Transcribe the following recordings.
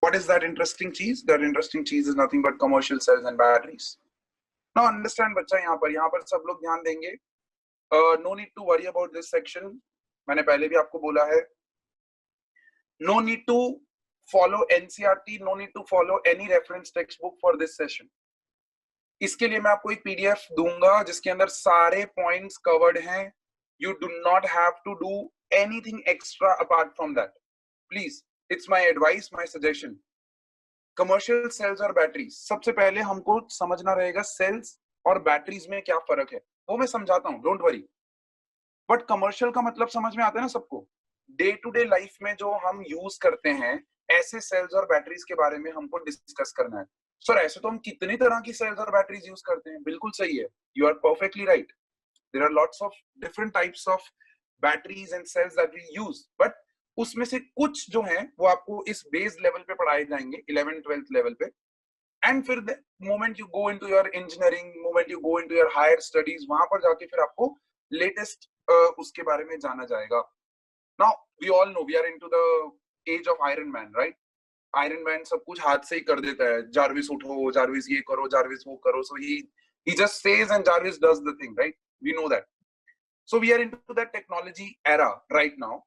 what is that interesting cheese? That interesting cheese is nothing but commercial cells and batteries. Now understand बच्चा, यहाँ पर सब लोग ध्यान देंगे. No need to worry about this section. मैंने पहले भी आपको बोला है. No need to follow NCERT. No need to follow any reference textbook for this session. इसके लिए मैं आपको एक PDF दूंगा जिसके अंदर सारे points covered हैं. You do not have to do anything extra apart from that. Please, it's my advice, my suggestion. Commercial cells और batteries. सबसे पहले हमको समझना रहेगा cells और batteries में क्या फर्क है. वो मैं समझाता हूँ. Don't worry. But commercial का मतलब समझ में आता है ना सबको. Day to day life में जो हम use करते हैं, ऐसे cells और batteries के बारे में हमको discuss करना है. Sir, ऐसे तो हम कितनी तरह की cells और batteries use करते हैं. बिल्कुल सही है. You are perfectly right. There are lots of different types of batteries and cells that we use. But उसमें से कुछ जो हैं वो आपको इस बेस लेवल पे पढ़ाए जाएंगे 11th 12th लेवल पे. एंड फिर moment you go into your engineering, moment you go into your higher studies, वहां पर जाके फिर आपको लेटेस्ट उसके बारे में जाना जाएगा. Now we all know we are into the age of Iron Man, right? Iron Man सब कुछ हाथ से ही कर देता है. जार्विस उठो, जार्विस ये करो, जार्विस वो करो. सो he just says and Jarvis does the thing, right? We know that. So we are into that technology era right now.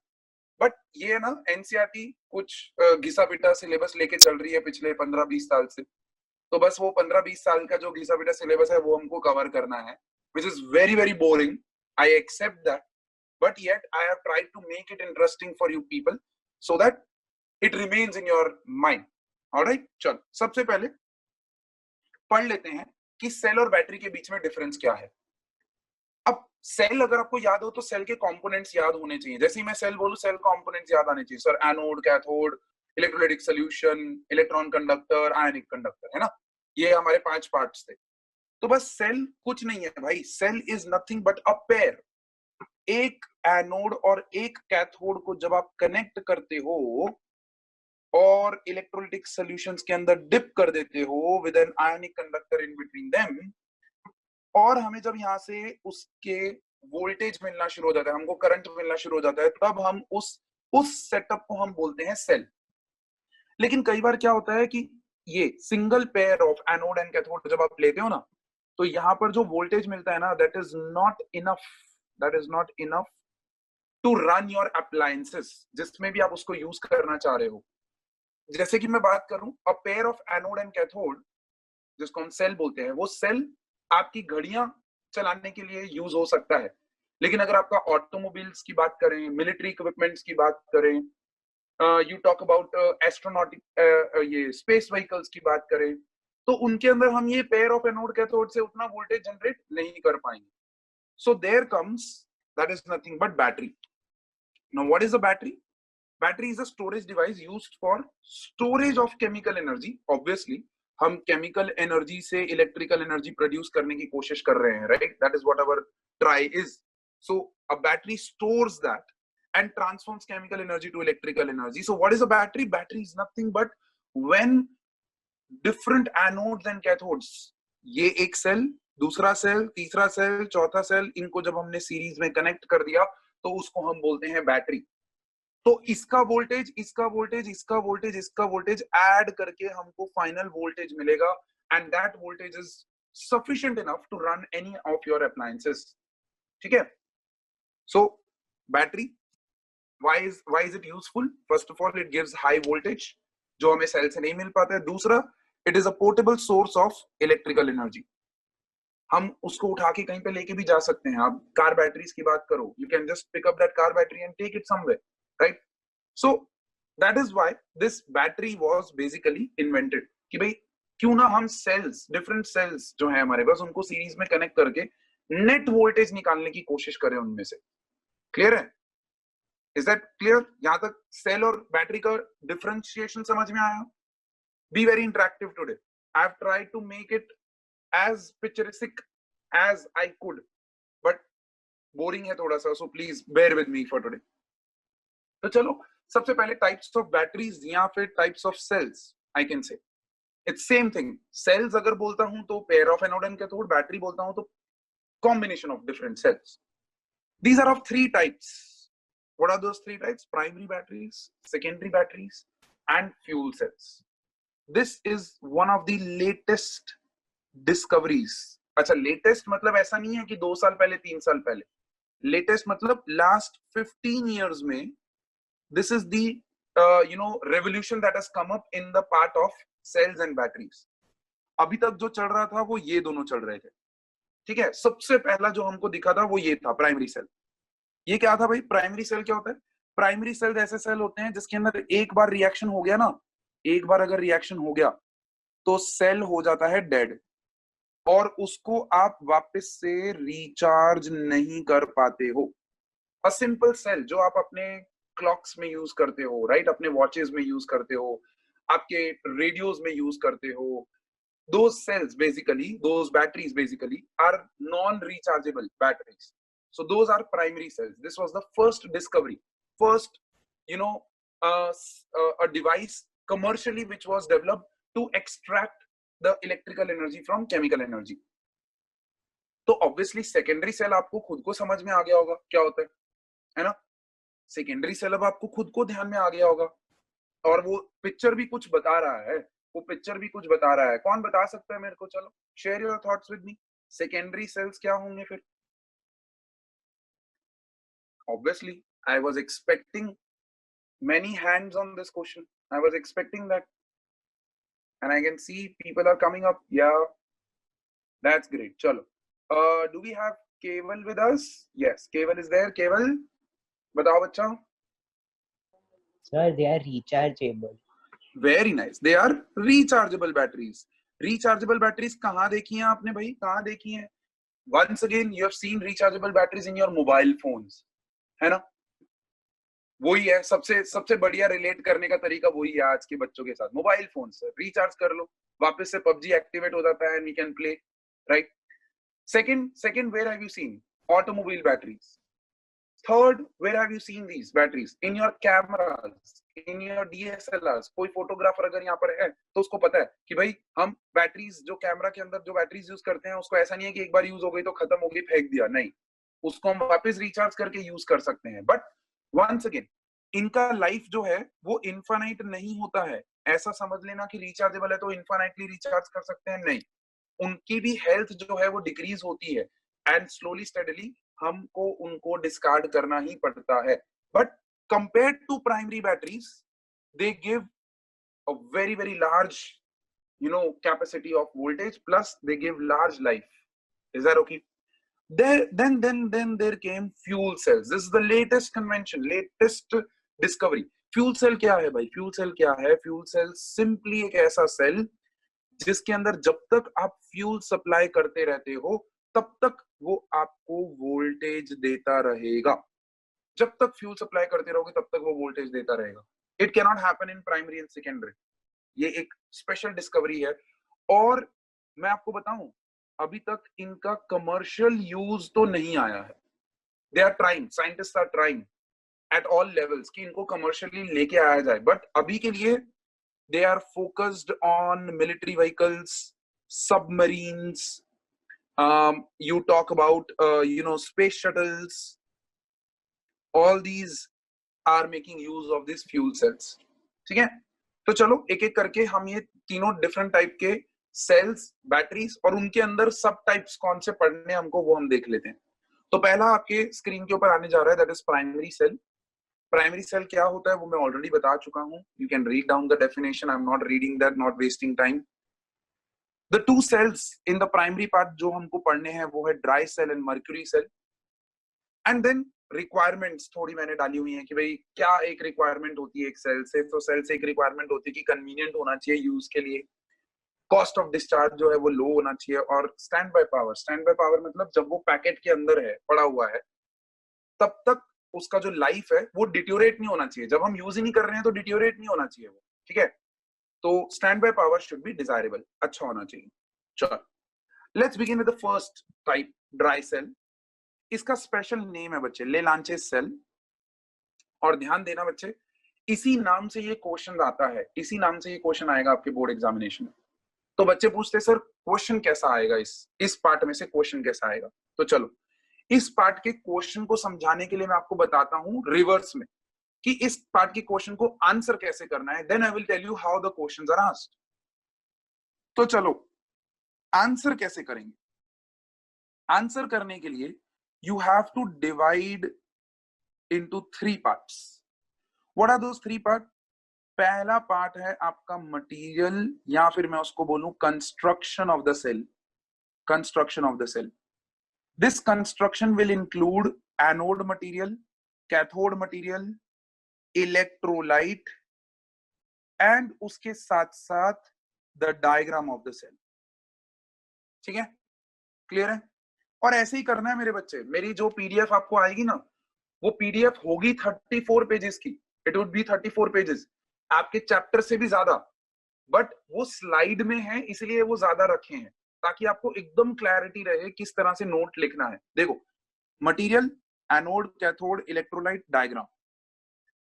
But ये ना एनसीईआरटी कुछ घिसा पिटा सिलेबस लेके चल रही है पिछले 15-20 साल से. तो बस वो 15-20 साल का जो घिसा पिटा सिलेबस है वो हमको कवर करना है, which is very very boring. I accept that, but yet I have tried to make it interesting for you people so that it remains in your mind. Alright, चल सबसे पहले पढ़ लेते हैं कि सेल और बैटरी के बीच में डिफरेंस क्या है. अब सेल अगर आपको याद हो तो सेल के कंपोनेंट्स याद होने चाहिए. जैसे ही मैं सेल बोलूं सेल कंपोनेंट्स याद आने चाहिए. Sir anode, cathode, electrolytic solution, electron conductor, ionic conductor, है ना? ये हमारे 5 पार्ट्स थे. तो बस सेल कुछ नहीं है भाई. Cell is nothing but a pair. एक एनोड और एक कैथोड को जब आप कनेक्ट करते हो और इलेक्ट्रोलाइटिक सॉल्यूशंस के अंदर डिप कर देते हो with an ionic conductor in between them, और हमें जब यहाँ से उसके वोल्टेज मिलना शुरू हो जाता है, हमको करंट मिलना शुरू हो जाता है, तब हम उस सेटअप को हम बोलते हैं सेल. लेकिन कई बार क्या होता है कि ये single pair of anode and cathode जब आप लेते हो ना, तो यहाँ पर जो वोल्टेज मिलता है ना, that is not enough to run your appliances, जिसमें भी आप उसको यूज करना चाह रहे हो. जैसे कि मैं बात करूं, a pair of anode and cathode जिसको हम सेल बोलते हैं, वो सेल आपकी घड़ियां चलाने के लिए यूज हो सकता है. लेकिन अगर आपका ऑटोमोबाइल्स की बात करें, मिलिट्री इक्विपमेंट्स की बात करें, यू टॉक अबाउट एस्ट्रोनॉटिक ये स्पेस व्हीकल्स की बात करें, तो उनके अंदर हम ये पेयर ऑफ एनोड कैथोड से उतना वोल्टेज जनरेट नहीं कर पाएंगे. So there comes that is nothing but battery. Now what is a battery? Battery is a storage device used for storage of chemical energy. Obviously हम chemical energy से electrical energy produce करने की कोशिश कर रहे हैं, right? That is what our try is. So a battery stores that and transforms chemical energy to electrical energy. So what is a battery? Battery is nothing but when different anodes and cathodes, ये एक cell, दूसरा cell, तीसरा cell, चौथा cell, इनको जब हमने series में connect कर दिया तो उसको हम बोलते हैं बैटरी. तो इसका वोल्टेज, इसका वोल्टेज, इसका वोल्टेज, इसका वोल्टेज ऐड करके हमको फाइनल वोल्टेज मिलेगा, and that voltage is sufficient enough to run any of your appliances. ठीक है? So battery, why is it useful? First of all, it gives high voltage जो हमें cell से नहीं मिल पाता है. दूसरा, it is a portable source of electrical energy. हम उसको उठा के कहीं पे लेके भी जा सकते हैं. आप कार बैटरीज की बात करो, you can just pick up that car battery and take it somewhere, right? So that is why this battery was basically invented. कि भाई क्यों ना हम सेल्स, डिफरेंट सेल्स जो है हमारे पास, उनको सीरीज में कनेक्ट करके नेट वोल्टेज निकालने की कोशिश करें उनमें से. क्लियर है? Is that clear? यहाँ तक सेल और बैटरी का डिफरेंशिएशन समझ में आया? Be very interactive today. I have tried to make it as picturesque as I could, but boring है थोड़ा सा, so please bear with me for today. तो चलो सबसे पहले types of batteries या फिर types of cells I can say. It's same thing. Cells अगर बोलता हूँ तो pair of anode and cathode, battery बोलता हूँ तो combination of different cells. These are of 3 types. What are those 3 types? Primary batteries, secondary batteries, and fuel cells. This is one of the latest discoveries. अच्छा, latest मतलब ऐसा नहीं है कि 2 साल पहले 3 साल पहले, लेटेस्ट मतलब लास्ट 15 years में this is the revolution that has come up in the part of cells and batteries। अभी तक जो चल रहा था वो ये दोनों चल रहे थे, ठीक है। सबसे पहला जो हमको दिखा था वो ये था, प्राइमरी सेल। ये क्या था भाई? प्राइमरी सेल क्या होता है? प्राइमरी सेल ऐसे सेल होते हैं जिसके अंदर एक बार रिएक्शन हो गया ना, एक बार अगर रिएक्शन हो गया तो सेल हो जाता है डेड, और उसको आप वापस से रिचार्ज नहीं कर पाते हो। अ सिंपल सेल जो आप अपने क्लॉक्स में यूज करते हो, राइट, अपने वॉचेस में यूज करते हो, आपके रेडियोज में यूज करते हो, those cells basically, those batteries basically are non-rechargeable batteries. So those are primary cells. This was the first discovery, first, you know, a device commercially which was developed to extract the electrical energy from chemical energy. तो obviously secondary cell आपको खुद को समझ में आ गया होगा क्या होता है ना? सेकेंडरी सेल अब आपको खुद को ध्यान में आ गया होगा, और वो पिक्चर भी कुछ बता रहा है, वो पिक्चर भी कुछ बता रहा है। कौन बता सकता है मेरे को? चलो share your thoughts with me. Secondary cells क्या होंगे फिर? Obviously I was expecting many hands on this question. I was expecting that, and I can see people are coming up. Yeah, that's great. Chalo, do we have Keval with us? Yes, Keval is there. Keval, batao bachcha. Sir, they are rechargeable. Very nice. They are rechargeable batteries. Rechargeable batteries कहाँ देखी हैं आपने भाई? कहाँ देखी हैं? Once again, you have seen rechargeable batteries in your mobile phones, है ना? वही है, सबसे बढ़िया रिलेट करने का तरीका वही है आज के बच्चों के साथ। मोबाइल फोन से रिचार्ज कर लो, वापस से पबजी एक्टिवेट हो जाता है and we can play, right. Second, where have you seen automobile batteries? Third, where have you seen these batteries? In your cameras, in your DSLRs। कोई फोटोग्राफर अगर यहाँ पर है तो उसको पता है कि भाई हम बैटरीज जो कैमरा के अंदर जो बैटरीज यूज करते हैं उसको ऐसा नहीं है कि एक बार यूज हो गई तो खत्म हो गई फेंक दिया, नहीं, उसको हम वापस रिचार्ज करके यूज कर सकते हैं। बट वंस अगेन, इनका लाइफ जो है वो इनफाइनाइट नहीं होता है। ऐसा समझ लेना कि रिचार्जेबल है तो इनफाइनाइटली रिचार्ज कर सकते हैं, नहीं, उनकी भी हेल्थ जो है वो डिक्रीज होती है, एंड स्लोली स्टडीली हमको उनको डिस्कार्ड करना ही पड़ता है। But compared to primary batteries, they give a very very large capacity of voltage, plus they give large life. Is that okay? Then there came fuel cells. This is the latest convention, latest discovery. Fuel cell क्या है भाई? Fuel cell क्या है? Fuel cell simply एक ऐसा cell जिसके अंदर जब तक आप फ्यूल सप्लाई करते रहते हो तब तक वो आपको वोल्टेज देता रहेगा। जब तक फ्यूल सप्लाई करते रहोगे तब तक वो वोल्टेज देता रहेगा। It can not happen in primary and secondary. ये एक स्पेशल डिस्कवरी है, और मैं आपको बताऊं अभी तक इनका कमर्शियल यूज तो नहीं आया है। They are trying, scientist are trying at all levels कि इनको कमर्शियली लेके आया जाए, बट अभी के लिए they are focused on military vehicles, submarines, you talk about space shuttles, all these are making use of these fuel cells। ठीक है, तो चलो एक एक करके हम ये तीनों डिफरेंट टाइप के सेल्स, बैटरीज और उनके अंदर सब टाइप्स कौन से पढ़ने हमको वो हम देख लेते हैं। तो पहला आपके स्क्रीन के ऊपर आने जा रहा है, that is primary cell. Primary cell क्या होता है वो मैं ऑलरेडी बता चुका हूं। You can read down the definition, I am not reading that, not wasting time. The two cells in the primary part जो हमको पढ़ने हैं वो है dry cell and mercury cell. And then requirements थोड़ी मैंने डाली हुई है कि भाई क्या एक रिक्वायरमेंट होती है एक सेल से। तो सेल से एक रिक्वायरमेंट होती है कि कन्वीनियंट होना चाहिए यूज के लिए, कॉस्ट ऑफ डिस्चार्ज जो है वो लो होना चाहिए, और stand by power. Stand by power मतलब जब वो पैकेट के अंदर है, पड़ा हुआ है, तब तक उसका जो लाइफ है वो डिट्योरेट नहीं होना चाहिए। जब हम यूज ही नहीं कर रहे हैं तो डिट्योरेट नहीं होना चाहिए वो, ठीक है। तो standby power should be desirable, अच्छा होना चाहिए। चलो let's begin with the first type, dry cell. इसका स्पेशल नेम है बच्चे लेलांचेस सेल। और ध्यान देना बच्चे, इसी नाम से ये क्वेश्चन आता है, इसी नाम से ये क्वेश्चन आएगा आपके बोर्ड एग्जामिनेशन में। तो बच्चे पूछते सर क्वेश्चन कैसा आएगा, इस पार्ट में से क्वेश्चन कैसा आएगा। तो चलो इस पार्ट के क्वेश्चन को समझाने के लिए मैं आपको बताता हूं रिवर्स में कि इस पार्ट के क्वेश्चन को आंसर कैसे करना है। Then I will tell you how the questions are asked. तो चलो आंसर कैसे करेंगे? आंसर करने के लिए you have to divide into 3 parts. What are those 3 part? पहला पार्ट है आपका मटेरियल, या फिर मैं उसको बोलूं construction of the cell. Construction of the cell. This construction will include anode material, cathode material, electrolyte and उसके साथ साथ the diagram of the cell. ठीक है, क्लियर है? और ऐसे ही करना है मेरे बच्चे. मेरी जो पीडीएफ आपको आएगी ना, वो पीडीएफ होगी 34 पेजेस की. इट वुड बी 34 पेजेस, आपके चैप्टर से भी ज्यादा. बट वो स्लाइड में है इसलिए वो ज्यादा रखे हैं, ताकि आपको एकदम क्लैरिटी रहे किस तरह से नोट लिखना है. देखो, material, anode, cathode, electrolyte, diagram.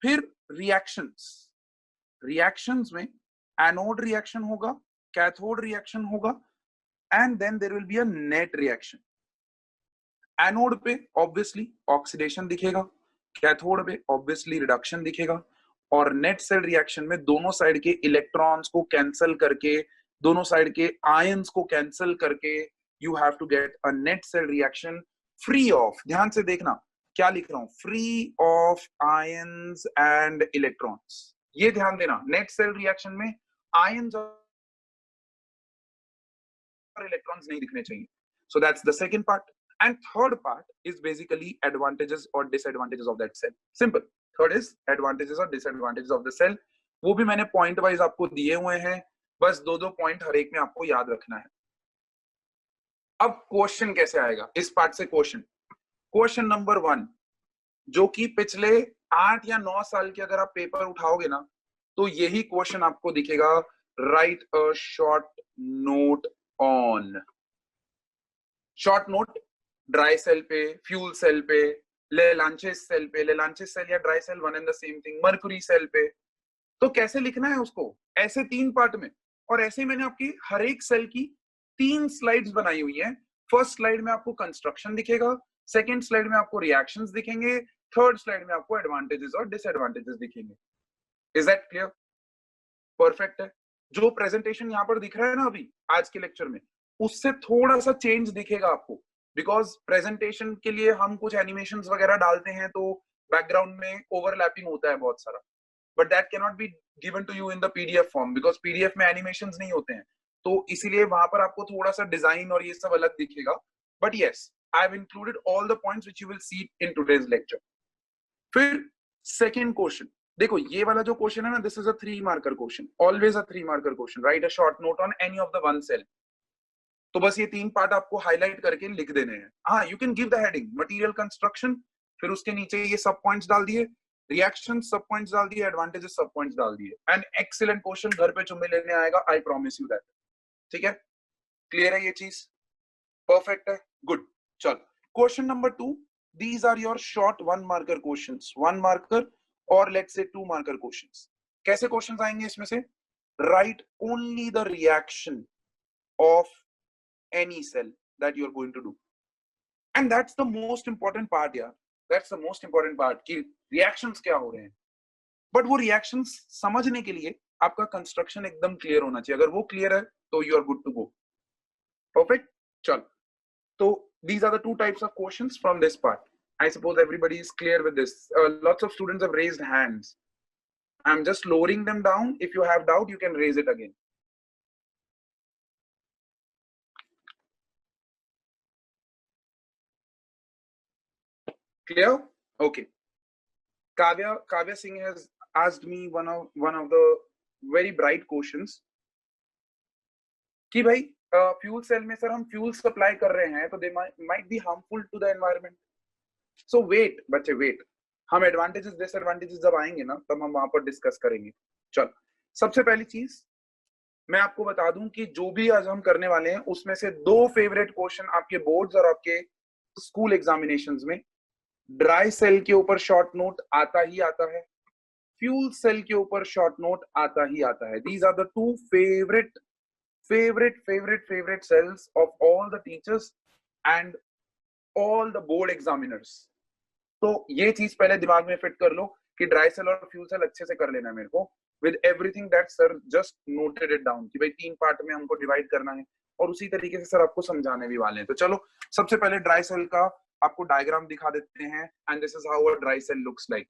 फिर रिएक्शंस. रिएक्शंस में एनोड रिएक्शन होगा, कैथोड रिएक्शन होगा, and then there will be a net reaction. Anode पे ऑब्वियसली ऑक्सीडेशन दिखेगा, कैथोड पे ऑब्वियसली रिडक्शन दिखेगा, और नेट सेल रिएक्शन में दोनों साइड के इलेक्ट्रॉन्स को कैंसिल करके, दोनों साइड के आयंस को कैंसिल करके you have to get a net cell reaction free of, ध्यान से देखना क्या लिख रहा हूं, free of ions and electrons. ये ध्यान देना, नेट सेल रिएक्शन में आयंस और इलेक्ट्रॉन्स नहीं दिखने चाहिए. So that's the second part. And third part is basically advantages or disadvantages of that cell. Simple. Third is advantages or disadvantages of the cell. वो भी मैंने पॉइंट वाइज आपको दिए हुए हैं, बस 2-2 पॉइंट हर एक में आपको याद रखना है. अब क्वेश्चन कैसे आएगा इस पार्ट से? क्वेश्चन नंबर 1, जो कि पिछले 8 या 9 साल के अगर आप पेपर उठाओगे ना, तो यही क्वेश्चन आपको दिखेगा. Write a short note on. Short note dry cell पे, फ्यूल सेल पे, लेलांचेस सेल पे. लेलांचेस सेल या dry cell one and the same thing. Mercury cell पे. तो कैसे लिखना है उसको? ऐसे 3 पार्ट में. और ऐसे मैंने आपकी हर एक सेल की 3 स्लाइड्स बनाई हुई हैं. फर्स्ट स्लाइड में आपको कंस्ट्रक्शन दिखेगा, सेकंड स्लाइड में आपको रिएक्शंस दिखेंगे, थर्ड स्लाइड में आपको एडवांटेजेस और डिसएडवांटेजेस दिखेंगे. Is that clear? परफेक्ट है. जो प्रेजेंटेशन यहाँ पर दिख रहा है ना अभी आज के लेक्चर में, उससे थोड़ा सा चेंज दिखेगा आपको, बिकॉज प्रेजेंटेशन के लिए हम कुछ एनिमेशंस वगैरह डालते हैं तो बैकग्राउंड में ओवरलैपिंग होता है बहुत सारा. But that can not be given to you in the PDF form, because PDF में एनिमेशंस नहीं होते हैं, तो इसीलिए वहां पर आपको थोड़ा सा डिजाइन और ये सब अलग दिखेगा. But yes, I have included all the points which you will see in today's lecture. फिर सेकंड क्वेश्चन देखो, ये वाला जो क्वेश्चन है ना, this is a 3 marker question. Always a 3 marker question. Write a short note on any of the one cell. तो बस ये 3 पार्ट आपको हाईलाइट करके लिख देने हैं. हाँ, you can give the heading material construction, फिर उसके नीचे ये सब पॉइंट्स डाल दिए, रिएक्शन सब पॉइंट्स डाल दिए, एडवांटेजेस सब पॉइंट्स डाल दिए. एंड एक्सीलेंट क्वेश्चन घर पे चुम्मे लेने आएगा, आई प्रॉमिस यू दैट. ठीक है, क्लियर है ये चीज? परफेक्ट है, गुड. चल, question number 2, these are your short 1 marker questions. 1 marker और लेट्स से 2 मार्कर क्वेश्चंस. कैसे क्वेश्चंस आएंगे इसमें से? Write only the reaction of any cell that you are going to do, and that's the most important part यार. That's the most important part कि reactions क्या हो रहे हैं. But वो reactions समझने के लिए आपका कंस्ट्रक्शन एकदम क्लियर होना चाहिए. अगर वो क्लियर है तो you are good to go. Perfect. चल, तो these are the 2 types of questions from this part. I suppose everybody is clear with this. Lots of students have raised hands. I'm just lowering them down. If you have doubt, you can raise it again. Clear? Okay. Kavya Singh has asked me one of the very bright questions कि भाई fuel cell में sir हम fuel supply कर रहे हैं तो they might be harmful to the environment. So wait बच्चे, wait. हम एडवांटेजेस डिसएडवांटेजेस जब आएंगे ना, तब हम वहां पर डिस्कस करेंगे. चल, सबसे पहली चीज मैं आपको बता दूं कि जो भी आज हम करने वाले हैं उसमें से 2 फेवरेट क्वेश्चन आपके बोर्ड्स और आपके स्कूल एग्जामिनेशंस में ड्राई सेल के ऊपर शॉर्ट नोट आता ही आता है, फ्यूल सेल के ऊपर शॉर्ट नोट आता ही आता है. These are the 2 favorite cells of all the teachers and all the board examiners. तो ये चीज पहले दिमाग में फिट कर लो कि ड्राई सेल और फ्यूल सेल अच्छे से कर लेना है मेरे को. with everything that sir just noted it down कि भाई 3 पार्ट में हमको डिवाइड करना है और उसी तरीके से सर आपको समझाने भी वाले हैं। तो चलो सबसे पहले ड्राई सेल का आपको डायग्राम दिखा देते हैं and this is how a dry cell looks like.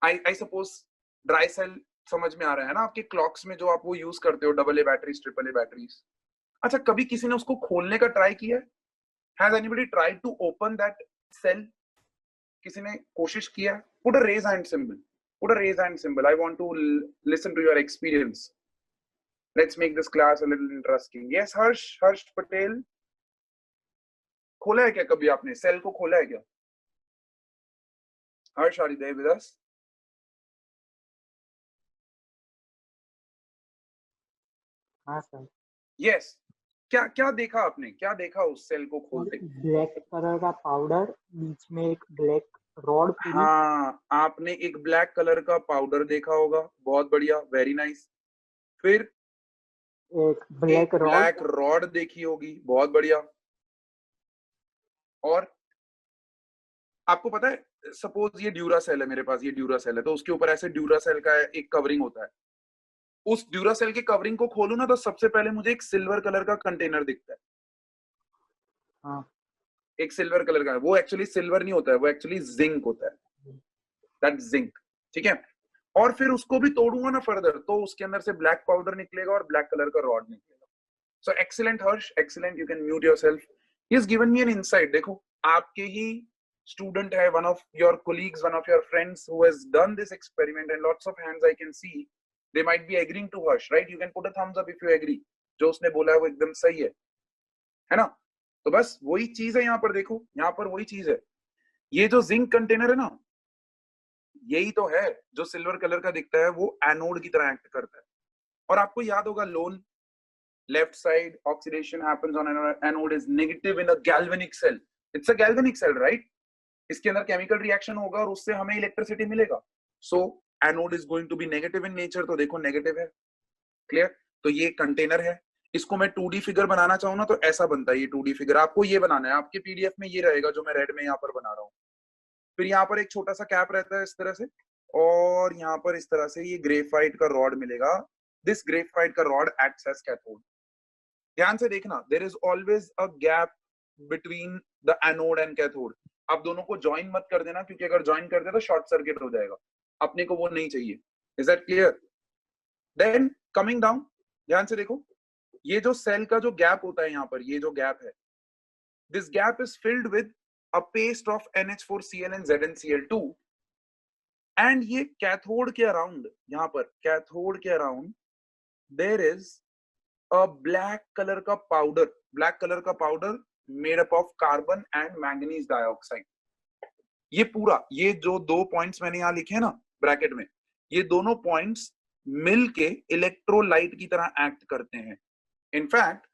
I suppose dry cell समझ में आ रहा है ना आपके क्लॉक्स में जो आप वो यूज करते हो AA बैटरीज AAA बैटरीज। अच्छा कभी किसी ने उसको खोलने का ट्राई किया है? Has anybody tried to open that cell? किसी ने कोशिश किया? Put a raise hand symbol, put a raise hand symbol. I want to listen to your experience. Let's make this class a little interesting. Yes Harsh Patel, खोला है क्या कभी आपने cell को? खोला है क्या Harsh? Are you there with us? हाँ सर। यस क्या क्या देखा आपने? क्या देखा उस सेल को खोलते? ब्लैक कलर का पाउडर, बीच में एक ब्लैक रॉड। हाँ आपने एक ब्लैक कलर का पाउडर देखा होगा, बहुत बढ़िया, वेरी नाइस। फिर एक ब्लैक रॉड देखी होगी, बहुत बढ़िया। और आपको पता है सपोज ये ड्यूरा सेल है मेरे पास, ये ड्यूरा सेल है तो उसके ऊपर ऐसे ड्यूरा सेल का एक कवरिंग होता है। उस ड्यूरा सेल के कवरिंग को खोलूं ना तो सबसे पहले मुझे एक सिल्वर कलर का कंटेनर दिखता है। हाँ। एक सिल्वर कलर का, वो एक्चुअली सिल्वर नहीं होता है, वो एक्चुअली जिंक होता है, दैट जिंक, ठीक है। और फिर उसको भी तोड़ूंगा ना फर्दर तो उसके अंदर से ब्लैक पाउडर निकलेगा और ब्लैक कलर का रॉड निकलेगा। So excellent Harsh, excellent, you can mute yourself. He has given me an insight. देखो आपके ही स्टूडेंट है, one of your colleagues, one of your friends who has done this experiment and lots of hands I can see, they might be agreeing to Harsh, right? You can put a thumbs up if you agree. जो उसने बोला है वो एकदम सही है ना? तो बस वही चीज है यहाँ पर, देखो यहाँ पर वही चीज है। ये जो जिंक कंटेनर है ना, यही तो है जो सिल्वर कलर का दिखता है, वो एनोड की तरह एक्ट करता है। और आपको याद होगा लोन left side oxidation happens on anode is negative in a galvanic cell. It's a galvanic cell, right? इसके अंदर केमिकल रिएक्शन होगा और उससे हमें इलेक्ट्रिसिटी मिलेगा। So anode is going to be negative in nature, तो देखो नेगेटिव है, क्लियर? तो ये कंटेनर है, इसको मैं 2D फिगर बनाना चाहूँ ना तो ऐसा बनता है ये 2D फिगर। आपको ये बनाना है, आपके पीडीएफ में ये रहेगा जो मैं रेड में यहाँ पर बना रहा हूँ। फिर यहाँ पर एक छोटा सा कैप रहता है इस तरह से, और यहाँ पर इस तरह से ये ग्रेफाइट का रॉड मिलेगा। दिस ग्रेफाइट का रॉड एक्ट्स एज कैथोड। ध्यान से देखना, there is always a gap between the anode and cathode. आप दोनों को ज्वाइन मत कर देना, क्योंकि अगर ज्वाइन कर दे तो शॉर्ट सर्किट हो जाएगा, अपने को वो नहीं चाहिए। Is that clear? Then coming down, ध्यान से देखो, ये जो सेल का जो गैप होता है यहाँ पर, ये जो गैप है, this gap is filled with a paste of NH4Cl and ZnCl2, and ये कैथोड के अराउंड, यहाँ पर कैथोड के around there is a black colour का पाउडर, ब्लैक कलर का powder made up of carbon and manganese dioxide. ये पूरा, ये जो 2 पॉइंट्स मैंने यहाँ लिखे हैं ना ब्रैकेट में, ये दोनों पॉइंट्स मिलके इलेक्ट्रोलाइट की तरह एक्ट करते हैं। In fact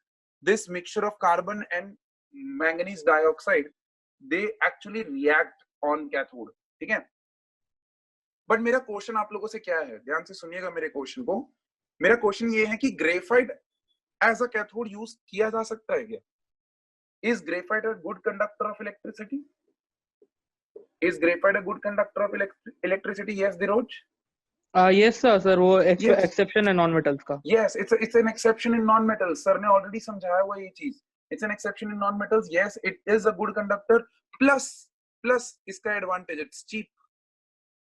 this mixture of carbon and manganese dioxide, they actually react on cathode, ठीक है? बट मेरा क्वेश्चन आप लोगों से क्या है, ध्यान से सुनिएगा मेरे क्वेश्चन को। मेरा क्वेश्चन ये है कि graphite as a cathode use किया जा सकता है क्या? Is graphite a good conductor of electricity? Is graphite a good conductor of electricity? Yes Dhiraj? yes sir वो exception है नॉन मेटल्स का। yes it's an exception in non metals, sir ने already समझाया हुआ ये चीज। it's an exception in non metals, yes it is a good conductor, plus इसका advantage, it's cheap,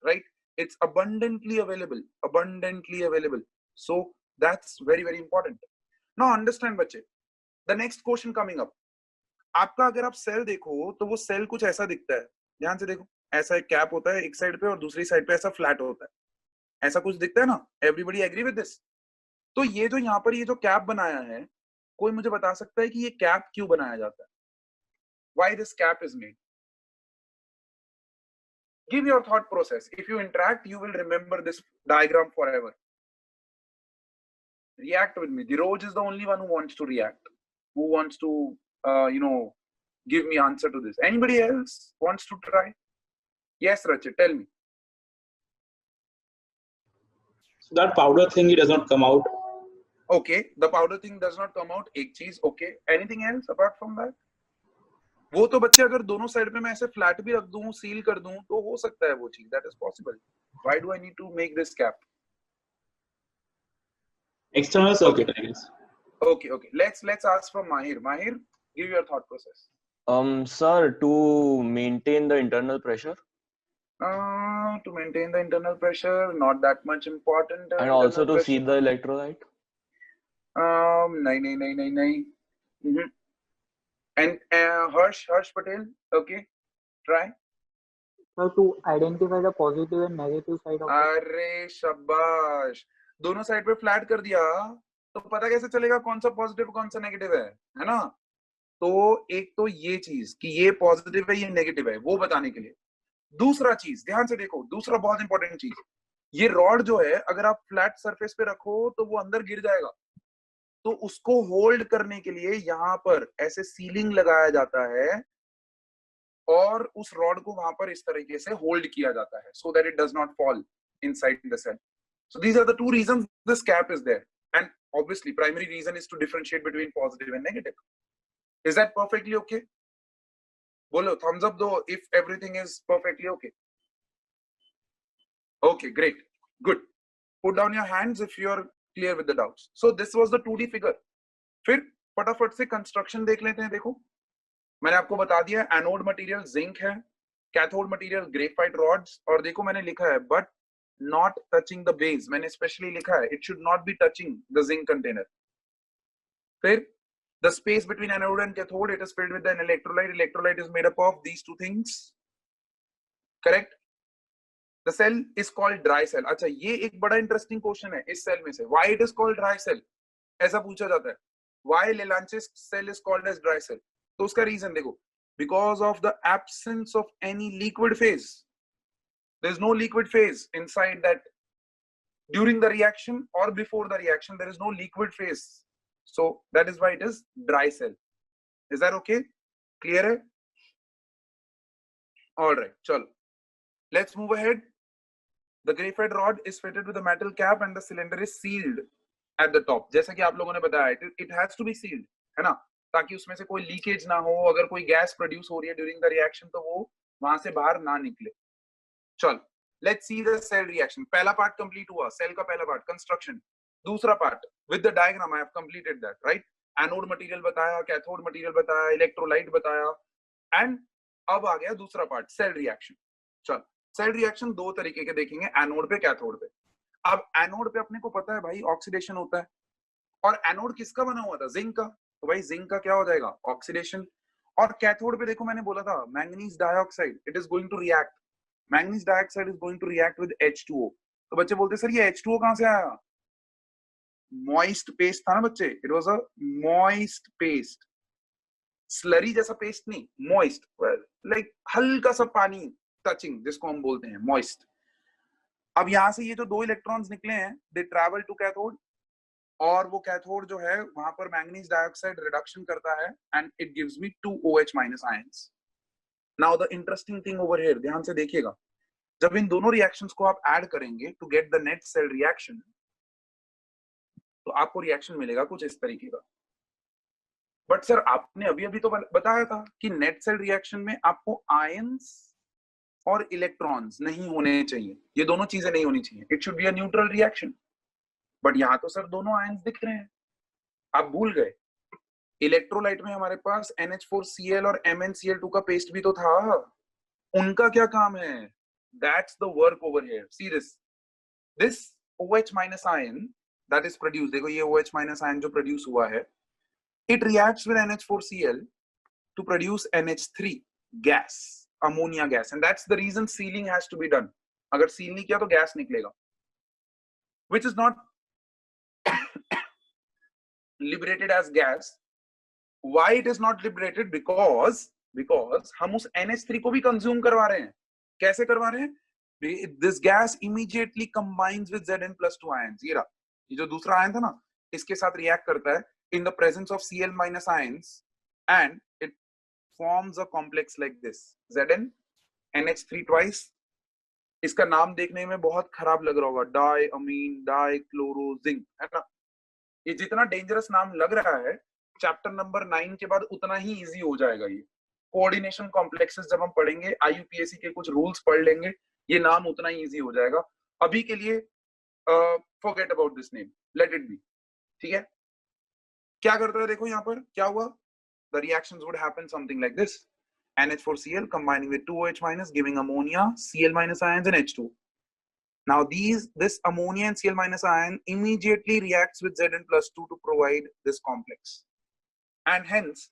right? It's abundantly available, so that's very very important. now understand बच्चे, the next question coming up, आपका अगर आप cell देखो तो वो cell कुछ ऐसा दिखता है। ध्यान से देखो, ऐसा एक कैप होता है एक साइड पे और दूसरी साइड पे ऐसा फ्लैट होता है, ऐसा कुछ दिखता है ना? Everybody agree with this? तो ये जो यहाँ पर ये जो कैप बनाया है, कोई मुझे बता सकता है कि ये कैप क्यों बनाया जाता है? Why this cap is made? Give your thought process. If you interact, you will remember this diagram forever. React with me. Dhiroj is the only one who wants to react, who wants to, give me answer to this. Anybody else wants to try? Yes, Rachit, tell me. So that powder thingy does not come out. Okay, the powder thing does not come out. Ek cheez, okay. Anything else apart from that? वो तो बच्चे अगर दोनों side पे मैं ऐसे flat भी रख दूं, सील कर दूं, तो हो सकता है वो चीज, that is possible. Why do I need to make this cap? External circuit, I guess. Okay, let's ask from Mahir, give your thought process. Sir, to maintain the internal pressure To maintain the internal pressure, not that much important. and also to see the electrolyte. नहीं. And Harsh Patel, okay, try. So to identify the positive and negative side of it. अरे शाबाश, दोनों side पे flat कर दिया तो पता कैसे चलेगा कौन सा पॉजिटिव कौन सा नेगेटिव है ना? तो एक तो ये चीज कि ये पॉजिटिव है ये नेगेटिव है वो बताने के लिए. दूसरा चीज ध्यान से देखो, दूसरा बहुत इंपॉर्टेंट चीज, ये रॉड जो है अगर आप फ्लैट सरफेस पे रखो तो वो अंदर गिर जाएगा. तो उसको होल्ड करने के लिए यहाँ पर ऐसे सीलिंग लगाया जाता है और उस रॉड को वहां पर इस तरीके से होल्ड किया जाता है so that it does not fall inside the cell. So these are the two reasons this cap is there, and obviously primary reason is to differentiate between positive and negative. Is that perfectly okay? Bolo thumbs up though if everything is perfectly okay. Okay, great, good. Put down your hands if you are clear with the doubts. So this was the 2D figure. फिर फटाफट से construction देख लेते हैं. देखो मैंने आपको बता दिया एनोड मटेरियल जिंक है, कैथोड मटेरियल ग्रेफाइट रॉड्स, और देखो मैंने लिखा है but not touching the base. मैंने स्पेशली लिखा है it should not be touching the zinc container. फिर the space between anode and cathode it is filled with an electrolyte. Electrolyte is made up of these two things, correct? The cell is called dry cell. अच्छा, ये एक बड़ा interesting question है इस cell में से, why it is called dry cell, ऐसा पूछा जाता है. Why Leclanche's cell is called as dry cell? तो उसका रीजन देखो, because of the absence of any liquid phase. There is no liquid phase inside that. During the reaction or before the reaction there is no liquid phase, so that is why it is dry cell. Is that okay? Clear hai? All right, chalo, let's move ahead. The graphite rod is fitted with a metal cap and the cylinder is sealed at the top. जैसा कि आप लोगों ने बताया, it has to be sealed, है ना, ताकि उसमें से कोई लीकेज ना हो. अगर कोई गैस प्रोड्यूस हो रही है ड्यूरिंग द रिएक्शन तो वो वहां से बाहर ना निकले. चल, let's see the cell reaction. पहला पार्ट कंप्लीट हुआ, सेल का पहला पार्ट कंस्ट्रक्शन. दूसरा part with the diagram I have completed that, right? Anode material बताया, कैथोड मटेरियल बताया, इलेक्ट्रोलाइट बताया, एंड अब आ गया दूसरा पार्ट, सेल रिएक्शन. चल, सेल रिएक्शन दो तरीके के देखेंगे, एनोड पे कैथोड पे. अब एनोड पे अपने को पता है भाई ऑक्सीडेशन होता है, और एनोड किसका बना हुआ था? जिंक का. तो भाई जिंक का क्या हो जाएगा? ऑक्सीडेशन. और कैथोड पे देखो मैंने बोला था manganese dioxide, it is going to react. Manganese dioxide is going to react with H2O. तो बच्चे बोलते सर ये H2O कहां से आया? मॉइस्ट पेस्ट था ना बच्चे, it was a moist paste. Slurry जैसा पेस्ट नहीं, मॉइस्ट, लाइक हल्का सा पानी टचिंग, जिसको हम बोलते हैं मॉइस्ट. अब यहां से ये जो दो इलेक्ट्रॉन्स निकले हैं, दे ट्रैवल टू कैथोड, और वो कैथोड जो है वहां पर मैंगनीज डाइऑक्साइड रिडक्शन करता है and it gives me 2 OH minus ions. Now the interesting thing over here, ध्यान से देखिएगा, जब इन दोनों रिएक्शंस को आप ऐड करेंगे to get the net cell reaction, तो आपको रिएक्शन मिलेगा कुछ इस तरीके का. बट सर आपने अभी अभी तो बताया था कि नेट सेल रिएक्शन में आपको आयंस और इलेक्ट्रॉन्स नहीं होने चाहिए, ये दोनों चीजें नहीं होनी चाहिए, it should be a neutral reaction. But यहाँ तो सर दोनों आयंस दिख रहे हैं. आप भूल गए इलेक्ट्रोलाइट में हमारे पास NH4Cl और MnCl2 का पेस्ट भी तो था. उनका क्या काम है? That's the work over here. See this OH minus ion that is produce, देखो ये OH माइनस आयन जो प्रोड्यूस हुआ है, it reacts with NH4Cl to produce NH3 gas, ammonia gas, and that's the reason sealing has to be done. अगर seal नहीं किया तो gas निकलेगा, which is not liberated as gas. Why it is not liberated? Because हम उस NH3 को भी consume करवा रहे हैं. कैसे करवा रहे हैं? This gas immediately combines with Zn+2 ions. ये जो दूसरा आयन था ना, इसके साथ रिएक्ट करता है in the presence of Cl minus ions and it forms a complex like this, Zn NH3 twice. इसका नाम देखने में बहुत खराब लग रहा होगा, डाइअमीन डाइक्लोरोजिंक, है ना? ये जितना डेंजरस नाम लग रहा है, चैप्टर नंबर 9 के बाद उतना ही इजी हो जाएगा ये. कोऑर्डिनेशन कॉम्प्लेक्सेस जब हम पढ़ेंगे, IUPAC के कुछ रूल्स पढ़ लेंगे, ये नाम उतना ही इजी हो जाएगा। अभी के लिए forget about this name, let it be, ठीक है। क्या करता है देखो यहाँ पर क्या हुआ, the reactions would happen something like this, NH4Cl combining with 2OH minus giving ammonia, Cl minus ions and H2. Now this ammonia and Cl minus ion immediately reacts with Zn+2 to provide this complex, and hence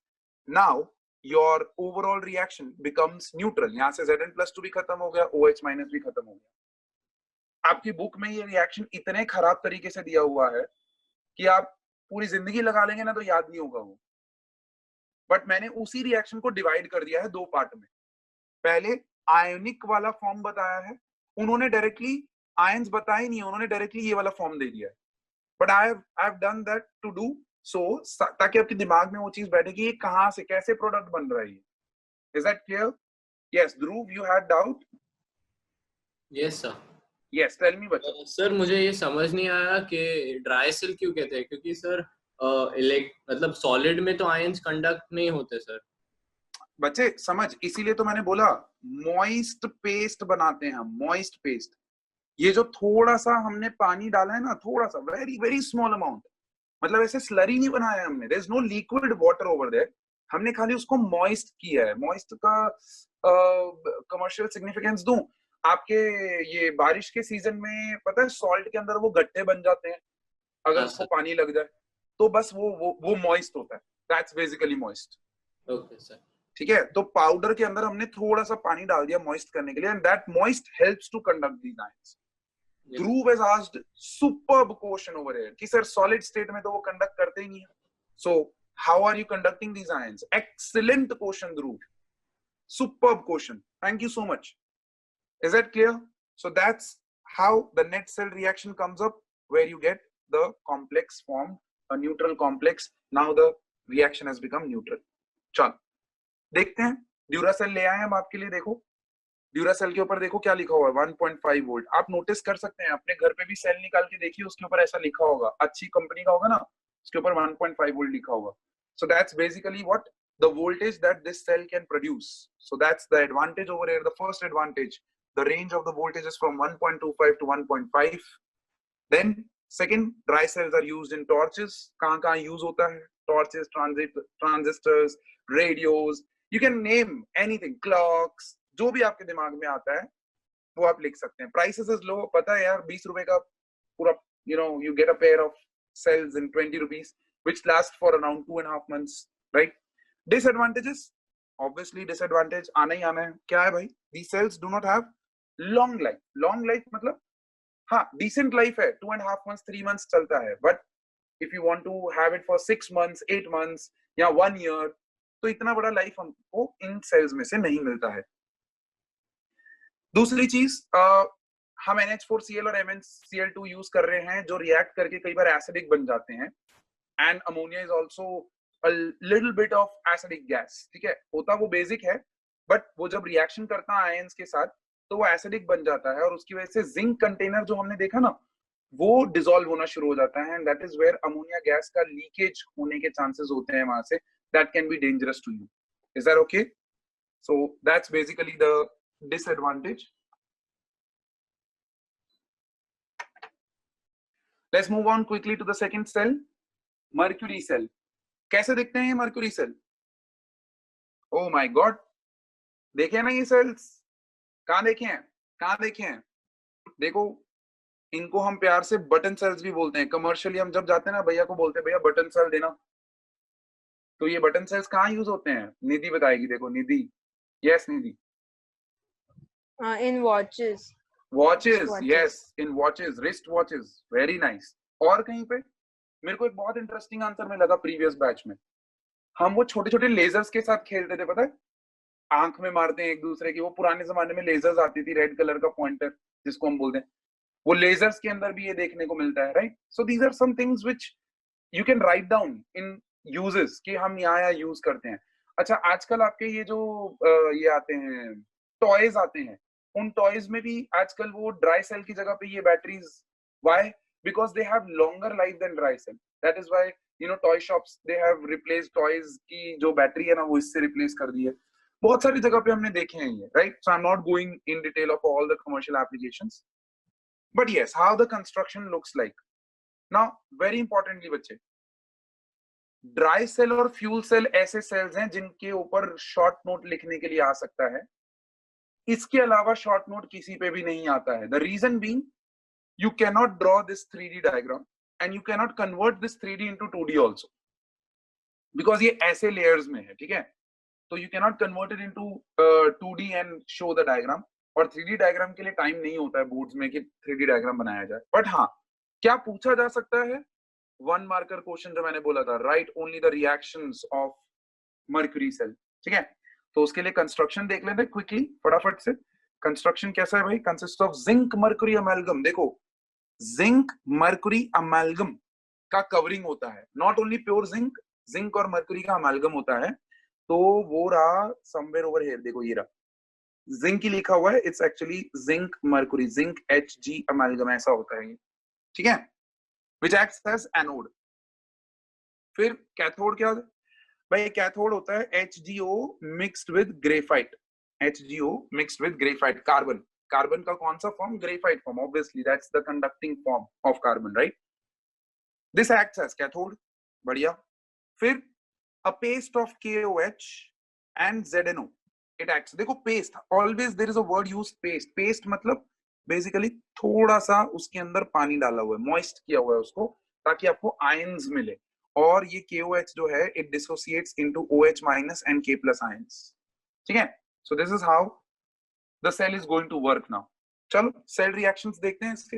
now your overall reaction becomes neutral. यहाँ से Zn+2 भी खत्म हो गया, OH minus भी खत्म हो गया। आपकी बुक में ये रिएक्शन इतने खराब तरीके से दिया हुआ है कि आप पूरी जिंदगी लगा लेंगे ना तो याद नहीं होगा वो। बट मैंने उसी रिएक्शन को डिवाइड कर दिया है दो पार्ट में। पहले आयोनिक वाला फॉर्म बताया है, उन्होंने डायरेक्टली आयंस बताए नहीं, उन्होंने डायरेक्टली ये वाला फॉर्म दे दिया है। But I have done that to do so, ताकि आपके दिमाग में वो चीज बैठे कि ये कहां से कैसे प्रोडक्ट बन रहा है। Is that clear? Yes Dhruv, you had doubt? Yes sir. Yes, tell me बच्चा। सर मुझे ये समझ नहीं आया कि ड्राई सेल क्यों कहते हैं, क्योंकि सर मतलब सॉलिड में तो आयंस कंडक्ट नहीं होते सर। बच्चे समझ, इसीलिए तो मैंने बोला मॉइस्ट पेस्ट बनाते हैं हम, मॉइस्ट पेस्ट। ये जो थोड़ा सा हमने पानी डाला है ना, थोड़ा सा, वेरी वेरी स्मॉल अमाउंट, मतलब ऐसे स्लरी नहीं बनाया है हमने, there is no liquid water over there, हमने खाली उसको मॉइस्ट किया है। मॉइस्ट का कमर्शियल सिग्निफिकेंस दूं आपके, ये बारिश के सीजन में पता है सॉल्ट के अंदर वो गड्ढे बन जाते हैं अगर उसको पानी लग जाए, तो बस वो मॉइस्ट होता है, that's basically moist. Okay sir, ठीक है। तो पाउडर के अंदर हमने थोड़ा सा पानी डाल दिया मॉइस्ट करने के लिए, and that moist helps to conduct these ions. Dhruv has asked superb question over here कि सर सॉलिड स्टेट में तो वो कंडक्ट करते ही नहीं है, so how are you conducting these ions? Excellent question Dhruv, superb question, thank you so much. Is that clear? So that's how the net cell reaction comes up, where you get the complex formed, a neutral complex. Now the reaction has become neutral. चल देखते हैं, Duracell ले आए हम आपके लिए। देखो Duracell के ऊपर देखो क्या लिखा हुआ है, 1.5 वोल्ट। आप नोटिस कर सकते हैं, अपने घर पे भी सेल निकाल के देखिए, उसके ऊपर ऐसा लिखा होगा, अच्छी कंपनी का होगा ना, उसके ऊपर 1.5 वोल्ट लिखा होगा। So that's basically what the voltage that this cell can produce. So that's the advantage over here. The first advantage, the range of the voltage is from 1.25 to 1.5. Then second, dry cells are used in torches. कहाँ use होता है? Torches, transistors, radios. You can name anything, clocks, जो भी आपके दिमाग में आता है वो आप लिख सकते हैं। प्राइसेस इज लो, पता है यार, 20 रुपए का पूरा, you get a pair of cells in 20 rupees which last for around 2.5 months, right? Disadvantages, obviously disadvantage आना ही आना है। क्या है भाई? These cells do not have long life. Long life मतलब हाँ decent life है, 2.5 months 3 months चलता है, but if you want to have it for 6 months 8 months या 1 year, तो इतना बड़ा लाइफ हमको इन सेल्स में से नहीं मिलता है। दूसरी चीज, हम NH4Cl और MnCl2 यूज कर रहे हैं जो रिएक्ट करके कई बार एसिडिक बन जाते हैं, and ammonia is also a little bit of acidic gas. ठीक है, होता वो बेसिक है, बट वो जब रिएक्शन करता है आयंस के साथ तो वो एसिडिक बन जाता है, और उसकी वजह से जिंक कंटेनर जो हमने देखा ना, वो डिसॉल्व होना शुरू हो जाता है, and that is where ammonia gas का लीकेज होने के चांसेस होते हैं वहां से, that can be dangerous to you. Is that okay? So that's basically the disadvantage. Let's move on quickly to the second cell, mercury cell. कैसे दिखते हैं ये mercury cell? Oh my God, देखे ना ये cells? कहाँ देखे हैं? कहाँ देखे हैं? देखो, इनको हम प्यार से बटन सेल्स भी बोलते हैं। कमर्शियली हम जब जाते हैं ना, भैया को बोलते हैं भैया बटन सेल देना, तो ये बटन सेल्स कहाँ यूज होते हैं? निधि बताएगी। देखो Nidhi, yes Nidhi. In watches. Watches, yes, in watches, wrist watches, very nice. और कहीं पे मेरे को एक बहुत इंटरेस्टिंग आंसर में लगा प्रीवियस बैच में, हम वो छोटे छोटे लेजर्स के साथ खेलते थे, पता है, आंख में मारते हैं एक दूसरे की। वो पुराने जमाने में लेजर्स आती थी, रेड कलर का पॉइंटर जिसको हम बोलते हैं, वो लेजर्स के अंदर भी ये देखने को मिलता है, right? So these are some things which you can write down in uses कि हम यहाँ यूज करते हैं। अच्छा, आजकल आपके ये जो ये आते हैं टॉयज आते हैं, उन टॉयज में भी आजकल वो ड्राई सेल की जगह पे ये batteries, why? Because they have longer life than dry cell, that is why toy shops they have replaced toys की जो बैटरी है ना, वो इससे रिप्लेस कर दी है। बहुत सारी जगह पे हमने देखे हैं ये, right? So I am not going in detail of all the commercial applications, but yes, how the construction looks like. Now very importantly बच्चे, ड्राई सेल और फ्यूल सेल ऐसे सेल्स हैं जिनके ऊपर शॉर्ट नोट लिखने के लिए आ सकता है, इसके अलावा शॉर्ट नोट किसी पे भी नहीं आता है। The reason being, you cannot draw this 3D diagram and you cannot convert this 3D into 2D also, because ये ऐसे layers में है, ठीक है? तो you cannot convert it into 2D and show the diagram, और 3D diagram के लिए टाइम नहीं होता है बोर्ड्स में कि 3D diagram बनाया जाए। बट हाँ, क्या पूछा जा सकता है? 1 मार्कर क्वेश्चन जो मैंने बोला था, write only the reactions of mercury cell, ठीक है? तो उसके लिए कंस्ट्रक्शन देख लेते हैं क्विकली, फटाफट से। कंस्ट्रक्शन कैसा है भाई? Consist of zinc mercury amalgam. देखो, जिंक मर्क्यूरी अमेल्गम का कवरिंग होता है, not only pure zinc, zinc और मर्क्यूरी का अमेल्गम होता है। तो वो रहा समवेयर ओवर हियर, देखो ये रहा, जिंक ही लिखा हुआ है, it's actually zinc mercury, zinc Hg amalgam ऐसा होता है ये, ठीक है? Which acts as anode. फिर कैथोड क्या होता है भाई? कैथोड होता है HgO mixed with graphite, HgO mixed with graphite, carbon. Carbon का कौन सा form? Graphite form, obviously that's the conducting form of carbon, right? This acts as cathode, बढ़िया। फिर a paste of KOH and ZNO, it acts, देखो paste, always there is a word use, paste. Paste मतलब basically थोड़ा सा उसके अंदर पानी डाला हुआ है, मॉइस्ट किया हुआ है उसको, ताकि आपको आयंस मिले। और ये KOH जो है, it dissociates into OH minus and K plus ions, ठीक है? So this is how the cell is going to work now. चलो सेल रिएक्शंस देखते हैं इसके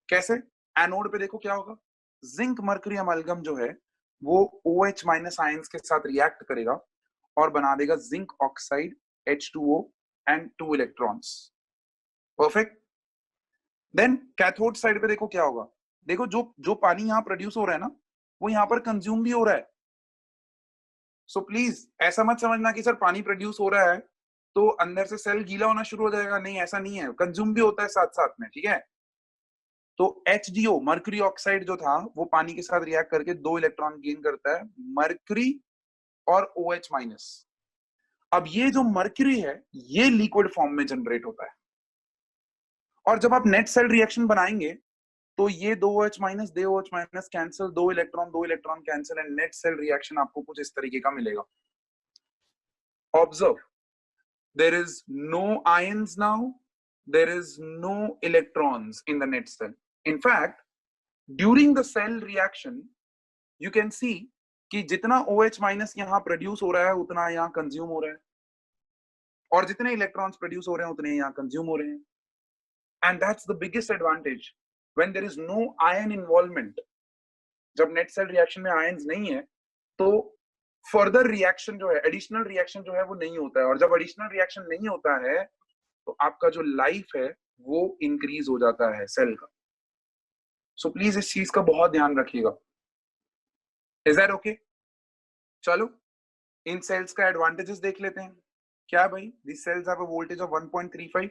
कैसे। एनोड पे देखो क्या होगा, जिंक मर्क्यूरी अमेल्गम जो है वो OH माइनस आयंस के साथ रिएक्ट करेगा और बना देगा zinc oxide H2O and 2 electrons. Perfect. Then cathode side पे देखो क्या होगा, देखो जो पानी यहाँ प्रोड्यूस हो रहा है ना, वो यहाँ पर कंज्यूम भी हो रहा है। सो प्लीज ऐसा मत समझना कि सर पानी प्रोड्यूस हो रहा है तो अंदर से सेल गीला होना शुरू हो जाएगा, नहीं, ऐसा नहीं है, कंज्यूम भी होता है साथ साथ में, ठीक है? तो HgO मर्क्यूरी ऑक्साइड जो था वो पानी के साथ रिएक्ट करके 2 इलेक्ट्रॉन गेन करता है, मर्क्यूरी और OH माइनस। अब ये जो मर्क्यूरी है ये लिक्विड फॉर्म में जनरेट होता है, और जब आप नेट सेल रिएक्शन बनाएंगे तो ये 2 OH minus, 2 OH minus cancel, 2 electron cancel, and net cell reaction आपको कुछ इस तरीके का मिलेगा। Observe, there is no ions now, there is no electrons in the net cell. In fact, during the cell reaction you can see कि जितना OH minus यहाँ produce हो रहा है उतना यहाँ कंज्यूम हो रहा है, और जितने इलेक्ट्रॉन्स प्रोड्यूस हो रहे हैं उतने यहाँ कंज्यूम हो रहे हैं। And that's the biggest advantage when there is no ion involvement. जब नेट सेल रिएक्शन में आयंस नहीं है तो फर्दर रिएक्शन जो है, एडिशनल रिएक्शन जो है वो नहीं होता है, और जब एडिशनल रिएक्शन नहीं होता है तो आपका जो लाइफ है वो इंक्रीज हो जाता है सेल का। सो प्लीज इस चीज का बहुत ध्यान रखिएगा। Is that okay? चलो इन सेल्स का एडवांटेजेस देख लेते हैं। क्या भाई? This cells have a voltage of 1.35।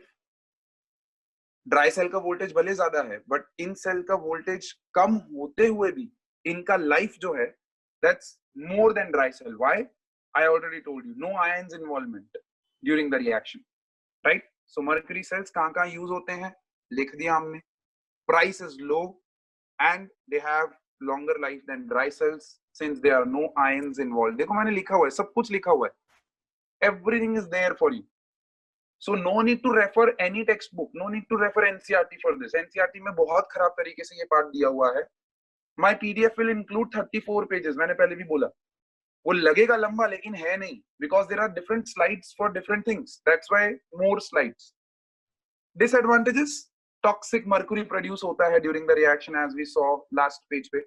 Dry cell का वोल्टेज भले ज्यादा है, बट इन सेल का वोल्टेज कम होते हुए भी इनका लाइफ जो है that's more than dry cell. Why? I already told you, no ions involvement during the reaction, right? So mercury cells कहाँ यूज होते हैं लिख दिया हमने। Price is low and they have longer life than dry cells since there are no ions involved. देखो मैंने लिखा हुआ है, सब कुछ लिखा हुआ है, everything is there for you. So no need to refer any textbook, no need to refer NCERT for this. NCERT में बहुत खराब तरीके से ये पार्ट दिया हुआ है। My PDF will include 34 pages. मैंने पहले भी बोला, वो लगेगा लंबा लेकिन है नहीं, because there are different slides for different things. That's why more slides. Disadvantages: toxic mercury produce होता है during the reaction as we saw last page पे,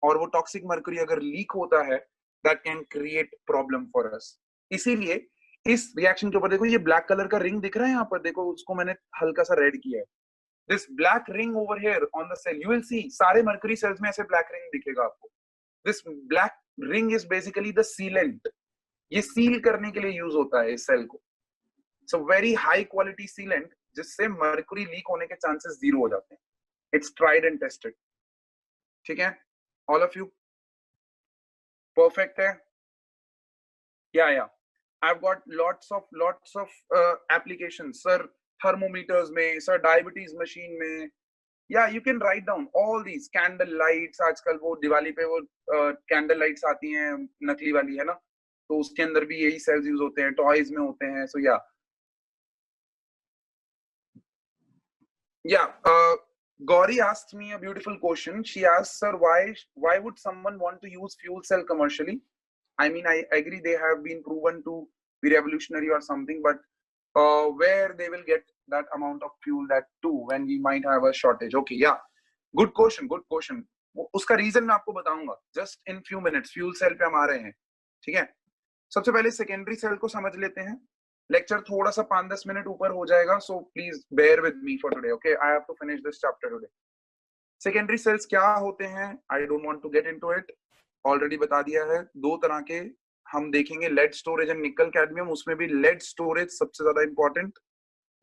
और वो toxic mercury अगर leak होता है that can create problem for us. इसीलिए इस reaction के ऊपर देखो, ये black color का ring दिख रहा है यहाँ पर, देखो उसको मैंने हल्का सा red किया है। This black ring over here on the cell, you will see सारे mercury cells में ऐसे black ring दिखेगा आपको। This black ring is basically the sealant. ये seal करने के लिए use होता है इस सेल को। So very high quality sealant जिससे mercury leak होने के chances 0 हो जाते हैं। It's tried and tested. ठीक है? All of you perfect है? Yeah. I've got lots of applications, sir. Thermometers में, sir, diabetes machine में. Yeah, you can write down all these candle lights. आजकल वो दिवाली पे वो candle lights आती हैं नकली वाली, है ना? तो उसके अंदर भी यही cells यूज होते हैं, toys में होते हैं. So yeah. Yeah, Gauri asked me a beautiful question. She asked, sir, why would someone want to use fuel cell commercially? I mean, I agree they have been proven to be revolutionary or something, but where they will get that amount of fuel that too when we might have a shortage. Okay, yeah, good question. उसका reason मैं आपको बताऊंगा just in few minutes. Fuel cell पे हम आ रहे हैं, ठीक है? सबसे पहले सेकेंडरी सेल को समझ लेते हैं. लेक्चर थोड़ा सा 5-10 मिनट ऊपर हो जाएगा, so please bear with me for today. Okay, I have to finish this chapter today. Secondary cells क्या होते हैं? I don't want to get into it, already बता दिया है. दो तरह के हम देखेंगे, lead storage and nickel cadmium. उसमें भी लेड स्टोरेज सबसे ज्यादा इंपॉर्टेंट.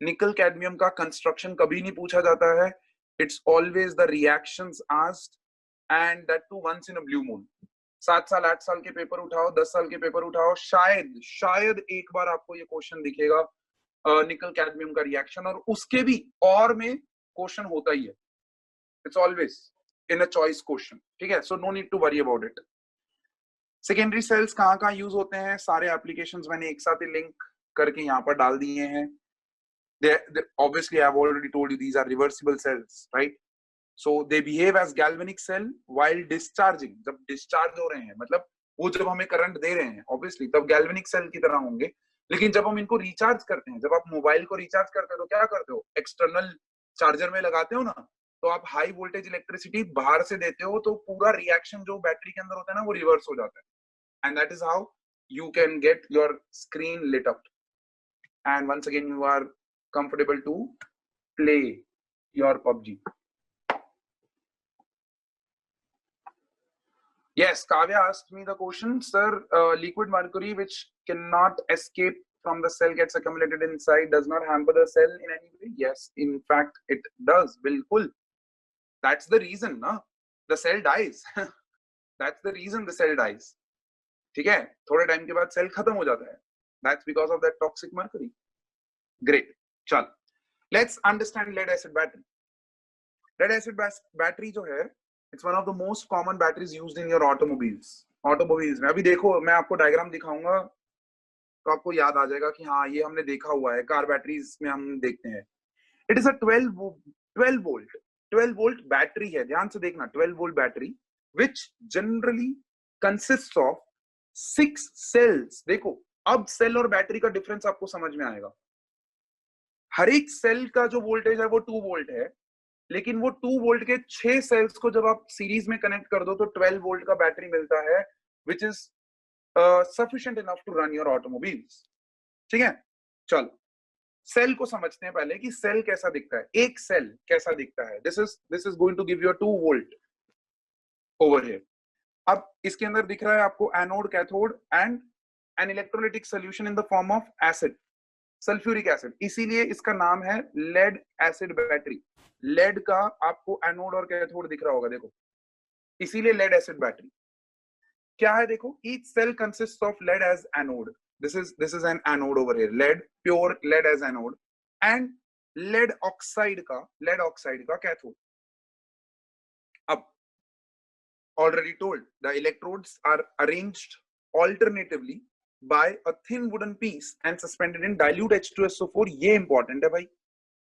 निकल कैडमियम का कंस्ट्रक्शन कभी नहीं पूछा जाता है. It's always the reactions asked and that too once in a blue moon. 7 साल 8 साल के पेपर उठाओ, 10 साल के पेपर उठाओ, शायद एक बार आपको ये क्वेश्चन दिखेगा निकल कैडमियम का रिएक्शन, और उसके भी और में क्वेश्चन होता ही है. It's always in a choice question, ठीक है? So no need to worry about it. Secondary cells कहाँ यूज होते हैं? सारे एप्लीकेशंस मैंने एक साथ ही लिंक करके यहाँ पर डाल दिए हैं. Obviously, I've already told you these are reversible cells, right? So they behave as galvanic cell while discharging. जब discharge हो रहे हैं, मतलब वो जब हमें करंट दे रहे हैं, obviously तब galvanic cell की तरह होंगे. लेकिन जब हम इनको रिचार्ज करते हैं, जब आप मोबाइल को रिचार्ज करते हो तो क्या करते हो? एक्सटर्नल चार्जर में लगाते हो ना, तो आप हाई वोल्टेज इलेक्ट्रिसिटी बाहर से देते हो, तो पूरा रिएक्शन जो बैटरी के अंदर होता है ना, वो रिवर्स हो जाता है. And that is how you can get your screen lit up, and once again you are comfortable to play your PUBG. Yes, Kavya asked me the question, sir, liquid mercury which cannot escape from the cell gets accumulated inside, does not hamper the cell in any way? Yes, in fact it does. Bilkul. That's the reason, na? The cell dies. That's the reason the cell dies. ठीक है? थोड़े time के बाद cell खत्म हो जाता है. That's because of that toxic mercury. Great. चल, let's understand lead acid battery. Lead acid battery जो है, it's one of the most common batteries used in your automobiles. Automobiles में अभी देखो, मैं आपको डायग्राम दिखाऊंगा तो आपको याद आ जाएगा कि हाँ ये हमने देखा हुआ है. कार बैटरीज में हम देखते हैं. It is a 12 volt battery है. ध्यान से देखना, 12 volt battery which generally consists of 6 cells. देखो, अब सेल और बैटरी का डिफरेंस आपको समझ में आएगा. हर एक सेल का जो वोल्टेज है वो 2 वोल्ट है, लेकिन वो 2 वोल्ट के 6 सेल्स को जब आप सीरीज में कनेक्ट कर दो तो 12 वोल्ट का बैटरी मिलता है, which is sufficient enough to run your automobiles. ठीक है? चलो, सेल को समझते हैं पहले कि सेल कैसा दिखता है. एक सेल कैसा दिखता है? This is going to give you 2 volt over here. अब इसके अंदर दिख रहा है आपको anode, cathode and an electrolytic solution in the form of acid, sulphuric acid. इसीलिए इसका नाम है लेड एसिड बैटरी. लेड का आपको एनोड और कैथोड दिख रहा होगा, देखो, इसीलिए लेड एसिड बैटरी. क्या है? देखो, each cell consist of lead as anode. This is an anode over here, lead, pure lead as anode, and lead oxide का कैथोड. अब already told, the electrodes are arranged alternatively by a thin wooden piece and suspended in dilute H2SO4. ये important है भाई,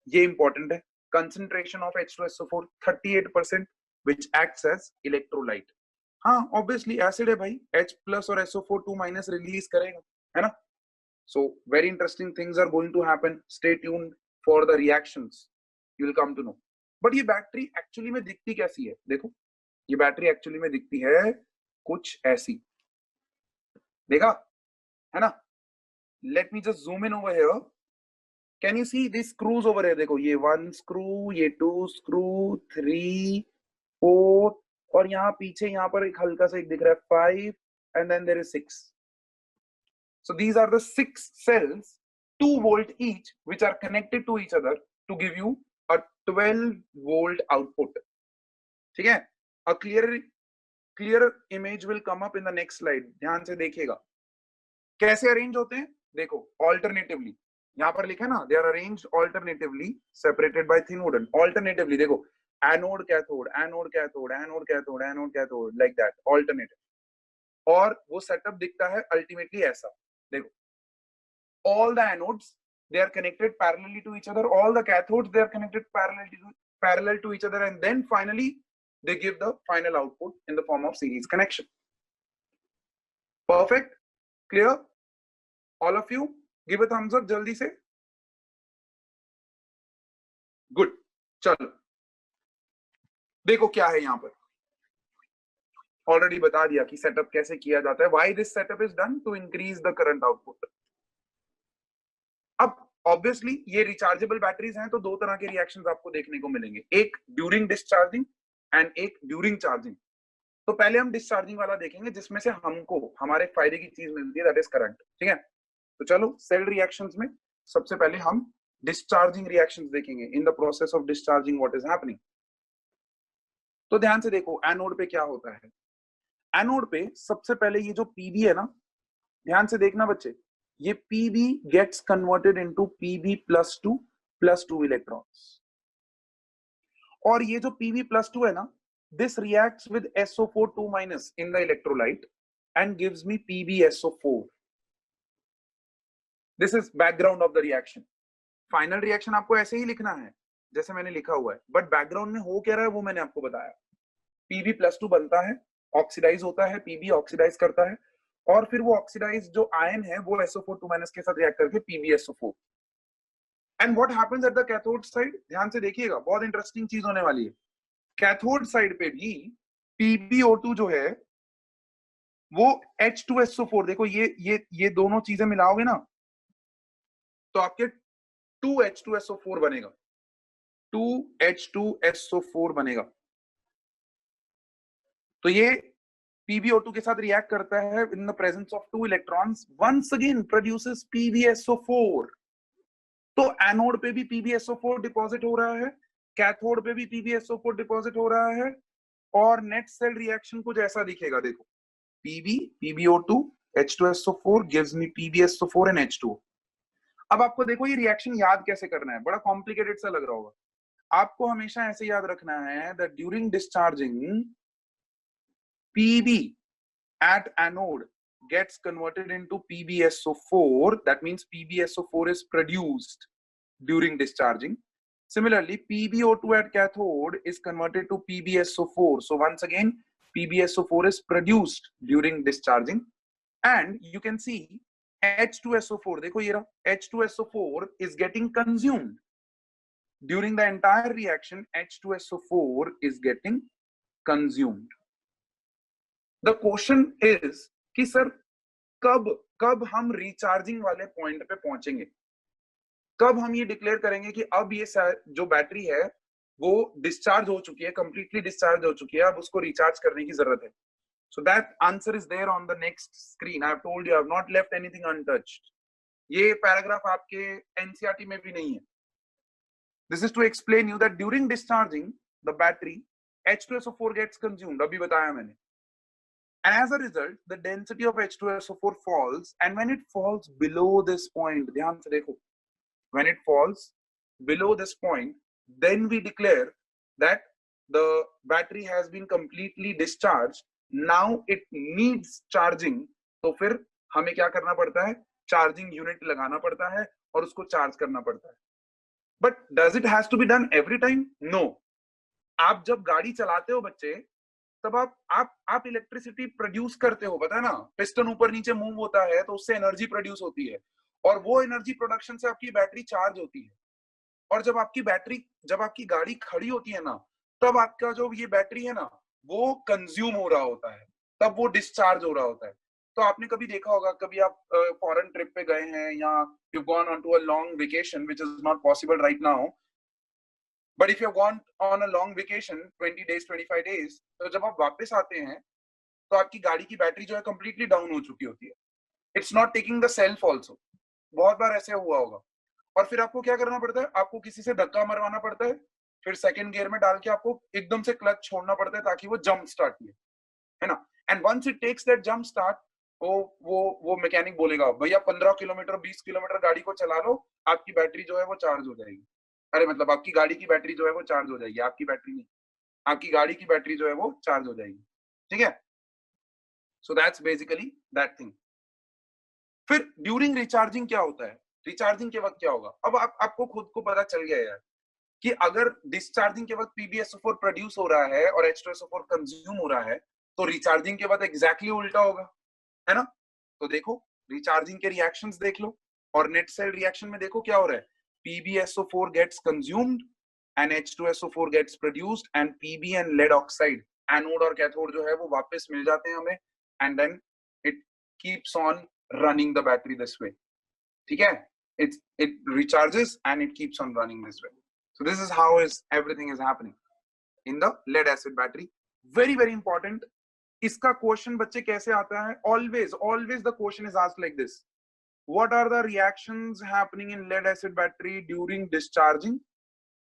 ये important है. Concentration of H2SO4 38%, which acts as electrolyte. हाँ, obviously acid है भाई, H plus और SO4 2 minus release करेगा, है ना? So very interesting things are going to happen. Stay tuned for the reactions. You will come to know. But ये battery actually में दिखती कैसी है? देखो, ये बैटरी एक्चुअली में दिखती है कुछ ऐसी. देखा है ना? Let me just zoom in over here. Can you see this screws over here? देखो, ये 1 स्क्रू, ये 2 स्क्रू, 3, 4, और यहाँ पीछे यहाँ पर एक हल्का सा एक दिख रहा है 5, and then there is 6. So these are the 6 cells, 2 volt each, which are connected to each other to give you a 12 volt output. ठीक है? A clearer image will come up in the next slide. ध्यान से देखिएगा. कैसे arrange होते हैं देखो, alternatively, यहाँ पर लिखा है ना, they are arranged alternatively separated by thin wooden. Alternatively देखो, anode cathode anode cathode anode cathode anode cathode, like that, alternative. और वो सेटअप दिखता है अल्टीमेटली ऐसा, देखो, all the anodes they are connected parallelly to each other, all the cathodes they are connected parallel to each other, and then finally they give the final output in the form of series connection. Perfect, clear? All of you give a thumbs up jaldi se. Good, चलो देखो क्या है यहाँ पर, already बता दिया कि setup कैसे किया जाता है। Why this setup is done? To increase the current output. अब ऑब्वियसली ये रिचार्जेबल बैटरीज हैं, तो दो तरह के रिएक्शंस आपको देखने को मिलेंगे, एक ड्यूरिंग डिस्चार्जिंग एंड एक ड्यूरिंग चार्जिंग। तो पहले हम डिस्चार्जिंग वाला देखेंगे, जिसमें से हमको हमारे फायदे की चीज मिलती है, दैट इज करंट। ठीक है, तो चलो सेल रिएक्शंस में सबसे पहले हम डिस्चार्जिंग रिएक्शंस देखेंगे। In the process of discharging what is happening, तो ध्यान से देखो एनोड पे क्या होता है। एनोड पे सबसे पहले ये जो पीबी है ना, ध्यान से देखना बच्चे, ये P B gets converted into P B plus two electrons, और ये जो पीबी प्लस टू है ना, this reacts with SO4 2- in the electrolyte and gives me PbSO4. This is background of the reaction. Final reaction आपको ऐसे ही लिखना है जैसे मैंने लिखा हुआ है, बट बैकग्राउंड में हो क्या रहा है वो मैंने आपको बताया। Pb+2 बनता है, ऑक्सीडाइज होता है, Pb ऑक्सीडाइज करता है, और फिर वो ऑक्सीडाइज जो आयन है वो SO4 2- के साथ रिएक्ट करके PbSO4। And what happens at the cathode side, ध्यान से देखिएगा, बहुत इंटरेस्टिंग चीज होने वाली है। कैथोड साइड पे भी PbO2 जो है वो H2SO4, देखो ये दोनों चीजें मिलाओगे ना तो आपके 2H2SO4 बनेगा, 2H2SO4 बनेगा। तो ये PbO2 के साथ रिएक्ट करता है in the presence of 2 electrons, once again produces PbSO4। तो एनोड पे भी PbSO4 डिपॉजिट हो रहा है, कैथोड पे भी PbSO4 डिपॉजिट हो रहा है, और नेट सेल रिएक्शन कुछ ऐसा दिखेगा, देखो, PbO2 H2SO4 gives me PbSO4 and H2O। अब आपको देखो ये रिएक्शन याद कैसे करना है, बड़ा कॉम्प्लिकेटेड सा लग रहा होगा, आपको हमेशा ऐसे याद रखना है that during discharging Pb at anode gets converted into PbSO4, that means PbSO4 is produced during discharging. Similarly, PbO2 at cathode is converted to PbSO4. So once again, PbSO4 is produced during discharging, and you can see H2SO4, देखो ये रहा, H2SO4 is getting consumed during the entire reaction. H2SO4 is getting consumed. The question is कि sir कब हम recharging वाले point पे पहुंचेंगे, कब हम ये डिक्लेयर करेंगे कि अब ये जो बैटरी है वो डिस्चार्ज हो चुकी है, कंप्लीटली डिस्चार्ज हो चुकी है, अब उसको रिचार्ज करने की जरूरत है। So that answer is there on the next screen. I have told you, I have not left anything untouched. ये पैराग्राफ आपके एनसीईआरटी में भी नहीं है। This is to explain you that during discharging the battery H2SO4 gets consumed, अभी बताया मैंने, and as a result the density of H2SO4 falls, and when it falls below this point, ध्यान से देखो, when it falls below this point, then we declare that the battery has been completely discharged. Now it needs charging, तो फिर हमें क्या करना पड़ता है, चार्जिंग यूनिट लगाना पड़ता है और उसको चार्ज करना पड़ता है। But does it has to be done every time? No. आप जब गाड़ी चलाते हो बच्चे, तब आप इलेक्ट्रिसिटी प्रोड्यूस करते हो, पता है ना, पिस्टन ऊपर नीचे मूव होता है तो उससे एनर्जी प्रोड्यूस होती है, और वो एनर्जी प्रोडक्शन से आपकी बैटरी चार्ज होती है। और जब आपकी गाड़ी खड़ी होती है ना, तब आपका जो ये बैटरी है ना वो कंज्यूम हो रहा होता है, तब वो डिस्चार्ज हो रहा होता है। तो आपने कभी देखा होगा, कभी आप फॉरेन ट्रिप पे गए हैं या you gone on to a long vacation, which is not possible right now, but if you gone on a long vacation 20 days 25 days, तो जब आप वापस आते हैं तो आपकी गाड़ी की बैटरी जो है कंप्लीटली डाउन हो चुकी होती है, it's not taking the self also. बहुत बार ऐसे हुआ होगा, और फिर आपको क्या करना पड़ता है, आपको किसी से धक्का मरवाना पड़ता है, फिर सेकंड गियर में डाल के आपको एकदम से क्लच छोड़ना पड़ता है ताकि वो जंप स्टार्ट ले, है ना। And once it takes that jump start, वो मैकेनिक बोलेगा भैया 15 किलोमीटर 20 किलोमीटर गाड़ी को चला लो, आपकी बैटरी जो है वो चार्ज हो जाएगी। अरे मतलब आपकी गाड़ी की बैटरी जो है वो चार्ज हो जाएगी, आपकी बैटरी नहीं, आपकी गाड़ी की बैटरी जो है वो चार्ज हो जाएगी। ठीक है, सो दैट्स बेसिकली दैट थिंग। फिर ड्यूरिंग रिचार्जिंग क्या होता है, रिचार्जिंग के वक्त क्या होगा? अब आपको खुद को पता चल गया यार कि अगर डिस्चार्जिंग के वक्त PbSO4 प्रोड्यूस हो रहा है और H2SO4 कंज्यूम हो रहा है, तो रिचार्जिंग के वक्त एग्जैक्टली उल्टा होगा, है ना? तो देखो रिचार्जिंग के रिएक्शंस देख लो और नेट सेल रिएक्शन में देखो क्या हो रहा है। PbSO4 gets consumed and H2SO4 gets produced and Pb and lead oxide anode और कैथोड जो है वो वापस मिल जाते हैं हमें, and then it keeps on running the battery this way. ठीक है, it recharges and it keeps on running this way. So this is how everything is happening in the lead acid battery. Very very important. इसका question बच्चे कैसे आता है? Always the question is asked like this. What are the reactions happening in lead acid battery during discharging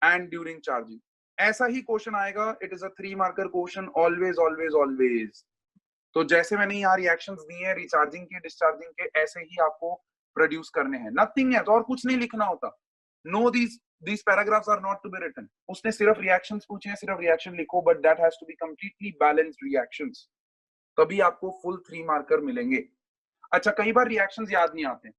and during charging? ऐसा ही question आएगा. It is a 3 marker question. Always. तो जैसे मैंने यहाँ रिएक्शंस दी हैं रिचार्जिंग के डिस्चार्जिंग के, ऐसे ही आपको प्रोड्यूस करने हैं. नथिंग है, तो और कुछ नहीं लिखना होता. No these paragraphs are not to be written. उसने सिर्फ रिएक्शंस पूछे हैं, सिर्फ रिएक्शन लिखो, but that has to be completely balanced reactions. तभी आपको फुल 3 मार्कर मिलेंगे. अच्छा, कई बार रिएक्शंस याद नहीं आते,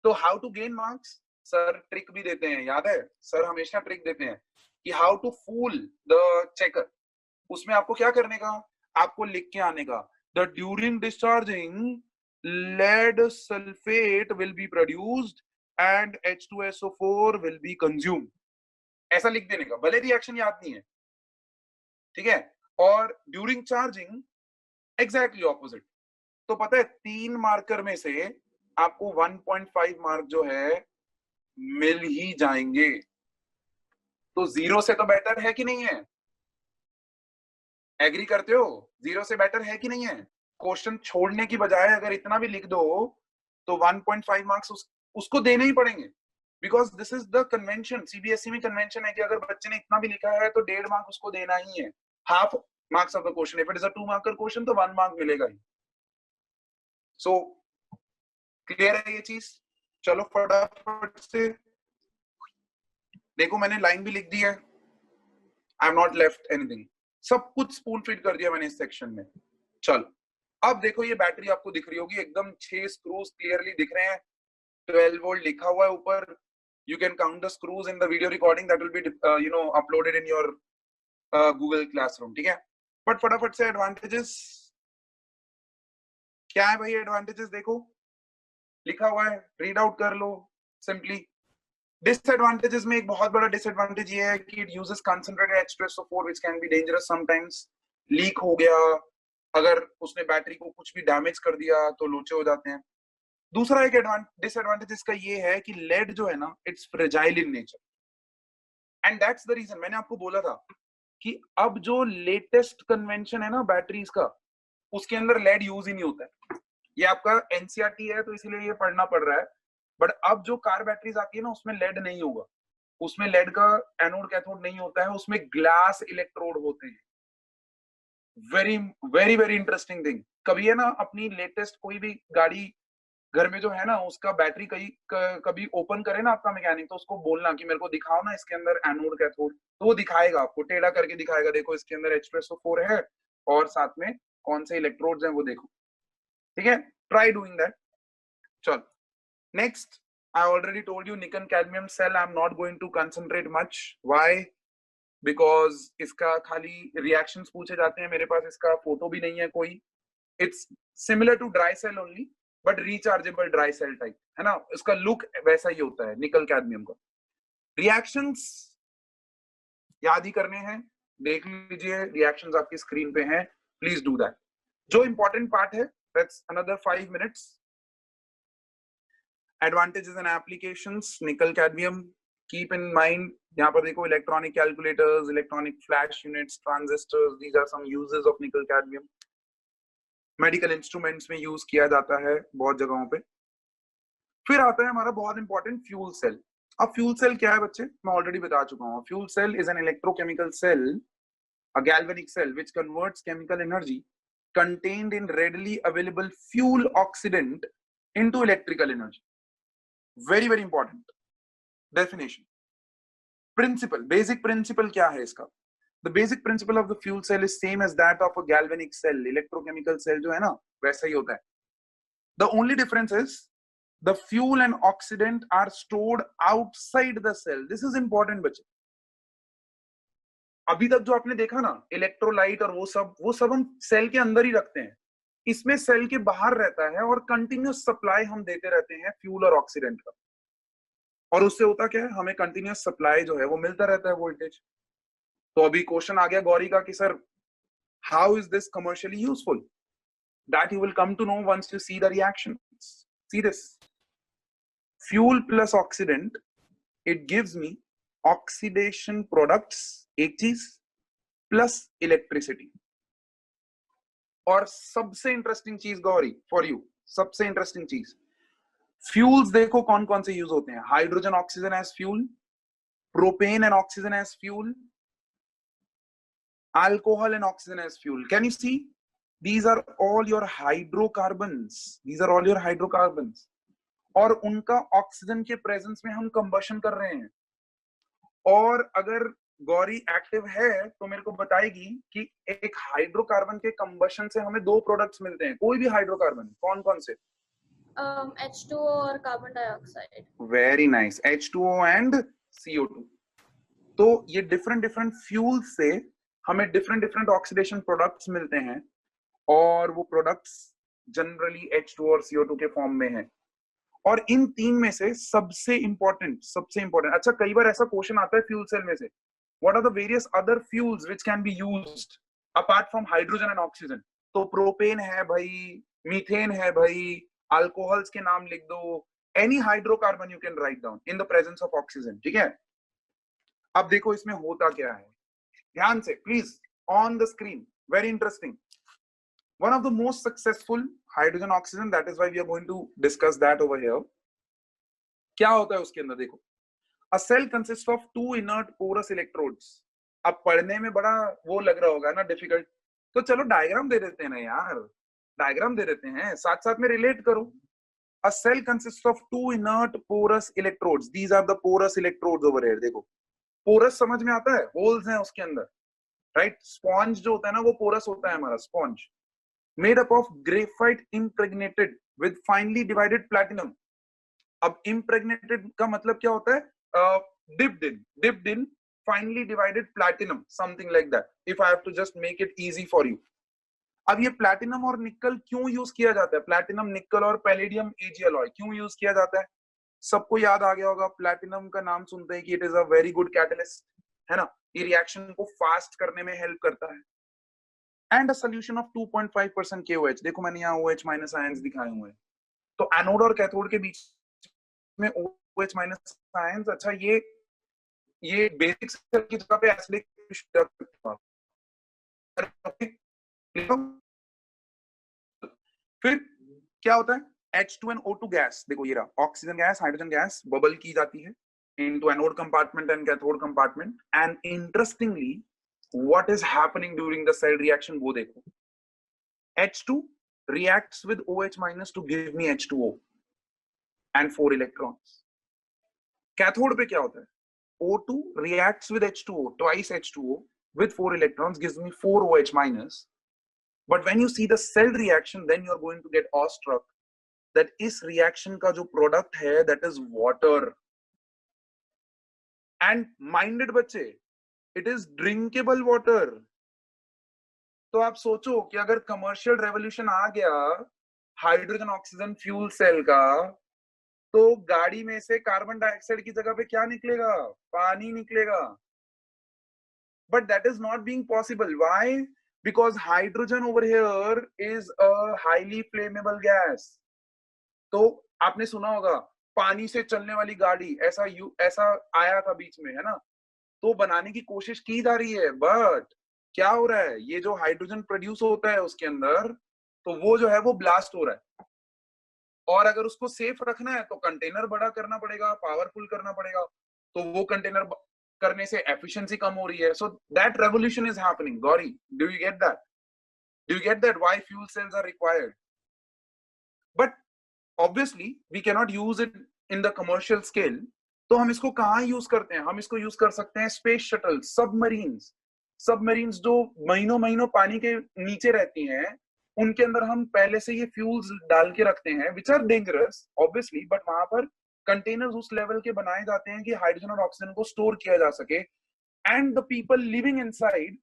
तो how to gain marks, sir trick भी देते हैं, याद है सर हमेशा ट्रिक देते हैं कि how to fool the checker. उसमें आपको क्या करने का, आपको लिख के आने का the during discharging lead sulfate will be produced and H2SO4 will be consumed. ऐसा लिख देने का, भले रिएक्शन याद नहीं है. ठीक है, और ड्यूरिंग चार्जिंग एग्जैक्टली ऑपोजिट. तो पता है 3 मार्कर में से आपको 1.5 मार्क जो है मिल ही जाएंगे. तो 0 से तो बेटर है कि नहीं है? एग्री करते हो? 0 से बेटर है कि नहीं है? क्वेश्चन छोड़ने की बजाय अगर इतना भी लिख दो तो 1.5 मार्क्स उसको देने ही पड़ेंगे, because this is the convention. CBSE में कन्वेंशन है कि अगर बच्चे ने इतना भी लिखा है तो 1.5 मार्क उसको देना ही है. Half marks of the question. If it is a 2 marker question तो 1 मार्क मिलेगा ही. सो क्लियर है ये चीज? चलो फटाफट से देखो, मैंने लाइन भी लिख दी है. आई एम नॉट लेफ्ट एनीथिंग. सब कुछ स्पून फीड कर दिया मैंने इस सेक्शन में. चलो अब देखो, ये बैटरी आपको दिख रही होगी एकदम 6 स्क्रूज क्लियरली दिख रहे हैं. 12 वोल्ट लिखा हुआ है ऊपर. You can count the screws in the video recording that will be uploaded in your Google classroom. ठीक है, बट फटाफट से एडवांटेजेस क्या है भाई? एडवांटेजेस देखो लिखा हुआ है, रीड आउट कर लो सिंपली. डिसएडवांटेजेस में एक बहुत बड़ा डिसएडवांटेज ये है कि it uses concentrated H2SO4 which can be dangerous sometimes. Leak हो गया, अगर उसने बैटरी को कुछ भी डैमेज कर दिया तो लोचे हो जाते हैं. दूसरा एक डिसएडवांटेज इसका ये है कि लेड जो है ना, it's fragile in nature, and that's the reason मैंने आपको बोला था कि अब जो लेटेस्ट कन्वेंशन है ना बैटरीज का, उसके अंदर लेड यूज ही नहीं होता है. ये आपका एनसीईआरटी है तो इसीलिए ये पढ़ना पड़ रहा है. बट अब जो कार बैटरीज आती है ना, उसमें लेड नहीं होगा. उसमें लेड का एनोड कैथोड नहीं होता है, उसमें ग्लास इलेक्ट्रोड होते हैं. Very interesting thing. कभी है ना अपनी लेटेस्ट कोई भी गाड़ी घर में जो है ना, उसका बैटरी कभी ओपन करे ना आपका मैकेनिक, तो उसको बोलना कि मेरे को दिखाओ ना इसके अंदर एनोड कैथोड. तो वो दिखाएगा आपको, टेढ़ा करके दिखाएगा, देखो इसके अंदर H2SO4 है और साथ में कौन से इलेक्ट्रोड्स हैं वो देखो. ठीक है, ट्राई डूइंग दैट. चलो next, I already told you nickel cadmium cell I am not going to concentrate much. Why? Because इसका खाली रिएक्शंस पूछे जाते हैं. मेरे पास इसका फोटो भी नहीं है कोई. It's similar to dry cell only, but rechargeable dry cell type है ना. इसका लुक वैसा ही होता है निकल कैडमियम का. रिएक्शंस याद ही करने हैं, देख लीजिए रिएक्शंस आपकी स्क्रीन पे हैं, प्लीज डू दैट. जो इंपॉर्टेंट पार्ट है, that's another 5 minutes. Advantages and applications nickel cadmium. Keep in mind, यहाँ पर देखो electronic calculators, electronic flash units, transistors, these are some uses of nickel cadmium. Medical instruments में use किया जाता है बहुत जगहों पे. फिर आता है हमारा बहुत इंपॉर्टेंट फ्यूल सेल. अब फ्यूल सेल क्या है बच्चे, मैं ऑलरेडी बता चुका हूँ. Fuel cell is an electrochemical cell, a galvanic cell which converts chemical energy contained in readily available fuel oxidant into electrical energy. Very very important definition. Principle, basic principle क्या है इसका? The basic principle of the fuel cell is same as that of a galvanic cell. Electrochemical cell जो है ना वैसा ही होता है. The only difference is the fuel and oxidant are stored outside the cell. This is important बच्चे. अभी तक जो आपने देखा ना इलेक्ट्रोलाइट और वो सब हम सेल के अंदर ही रखते हैं. इसमें सेल के बाहर रहता है और कंटिन्यूस सप्लाई हम देते रहते हैं फ्यूल और ऑक्सीडेंट का. और उससे होता क्या है, हमें कंटिन्यूस सप्लाई जो है वो मिलता रहता है वोल्टेज. तो अभी क्वेश्चन आ गया गौरी का कि sir how is this commercially useful? That you will come to know once you see the reactions. See this fuel plus oxidant, it gives me oxidation products एक चीज प्लस इलेक्ट्रिसिटी. और सबसे interesting चीज Gauri for you, सबसे interesting चीज, fuels देखो कौन कौन से यूज होते हैं. Hydrogen oxygen as fuel, propane and oxygen as fuel, alcohol and oxygen as fuel. Can you see? These are all your hydrocarbons. These are all your hydrocarbons. और उनका ऑक्सीजन के प्रेजेंस में हम कंबशन कर रहे हैं. और अगर गौरी एक्टिव है तो मेरे को बताएगी कि एक हाइड्रोकार्बन के कंबशन से हमें दो प्रोडक्ट्स मिलते हैं. कोई भी हाइड्रोकार्बन, कौन कौन से? H2O और carbon dioxide. Very nice. H2O and CO2. तो ये डिफरेंट डिफरेंट फ्यूल से हमें डिफरेंट डिफरेंट ऑक्सीडेशन प्रोडक्ट्स मिलते हैं और वो प्रोडक्ट्स जनरली H2O और CO2 के फॉर्म में हैं. और इन तीन में से सबसे इंपॉर्टेंट, अच्छा कई बार ऐसा क्वेश्चन आता है फ्यूल सेल में से, what are the various other fuels which can be used apart from hydrogen and oxygen? तो प्रोपेन है भाई, मीथेन है भाई, अल्कोहल्स के नाम लिख दो, any hydrocarbon you can write down in the presence of oxygen. ठीक है, अब देखो इसमें होता क्या है, ध्यान से please on the screen. Very interesting. One of the most successful hydrogen oxygen, that is why we are going to discuss that over here. क्या होता है उसके अंदर देखो. A cell consists of two inert porous electrodes. अब पढ़ने में बड़ा वो लग रहा होगा ना, डिफिकल्ट, तो चलो डायग्राम दे देते हैं ना यार, डायग्राम दे देते हैं, साथ साथ में रिलेट करो. A cell consists of two inert porous electrodes. These are the porous electrodes over here. देखो पोरस समझ में आता है, होल्स हैं उसके अंदर, राइट? स्पॉन्ज जो होता है ना वो पोरस होता है हमारा sponge. Made up of graphite impregnated with finely divided platinum. अब इम्प्रेग्नेटेड का मतलब क्या होता है? Dipped in finely divided platinum, something like that, if I have to just make it easy for you. अब ये प्लैटिनम और निकल क्यों यूज किया जाता है? प्लैटिनम, निकल और पैलेडियम एजी अलॉय क्यों यूज किया जाता है? सबको याद आ गया होगा, प्लैटिनम का नाम सुनते हैं कि it is a very good catalyst, है ना? ये रिएक्शन को फास्ट करने में हेल्प करता है. And a solution of 2.5% KOH. देखो मैंने यहाँ OH माइनस आयंस दिखाए हुए हैं. तो एनोड और कैथोड के बीच में OH माइनस आयंस. अच्छा ये बेसिक सेल की जगह पे एसिडिक फिर क्या होता है? H2 and O2 gas. देखो ये रहा oxygen gas, hydrogen gas bubble की जाती है into anode compartment and cathode compartment. And interestingly, what is happening during the cell reaction वो देखो. H2 reacts with OH minus to give me H2O and 4 electrons. Cathode पे क्या होता है? O2 reacts with H2O, twice H2O with 4 electrons gives me 4 OH minus. But when you see the cell reaction, then you are going to get awestruck that इस reaction का जो product है, that is water. And minded बच्चे, it is drinkable water. तो आप सोचो कि अगर कमर्शियल रेवोल्यूशन आ गया हाइड्रोजन ऑक्सीजन फ्यूल सेल का, तो गाड़ी में से कार्बन डाइऑक्साइड की जगह पे क्या निकलेगा? पानी निकलेगा. But that is not being possible. Why? Because hydrogen over here is a highly flammable gas. तो आपने सुना होगा पानी से चलने वाली गाड़ी, ऐसा आया था बीच में, है ना? तो बनाने की कोशिश की जा रही है, बट क्या हो रहा है? ये जो हाइड्रोजन प्रोड्यूस होता है उसके अंदर, तो वो जो है वो ब्लास्ट हो रहा है. और अगर उसको सेफ रखना है तो कंटेनर बड़ा करना पड़ेगा, पावरफुल करना पड़ेगा. तो वो कंटेनर करने से एफिशिएंसी कम हो रही है. So that revolution is happening. Gauri, do you get that? Do you get that why fuel cells are required? But obviously we cannot use it in the commercial scale. तो हम इसको कहाँ यूज करते हैं? हम इसको यूज कर सकते हैं स्पेस शटल, सबमरीन्स जो महीनों महीनों पानी के नीचे रहती हैं, उनके अंदर हम पहले से ये फ्यूल्स डाल के रखते हैं, which are dangerous obviously, but वहां पर कंटेनर्स उस लेवल के बनाए जाते हैं कि हाइड्रोजन और ऑक्सीजन को स्टोर किया जा सके. And the people living inside,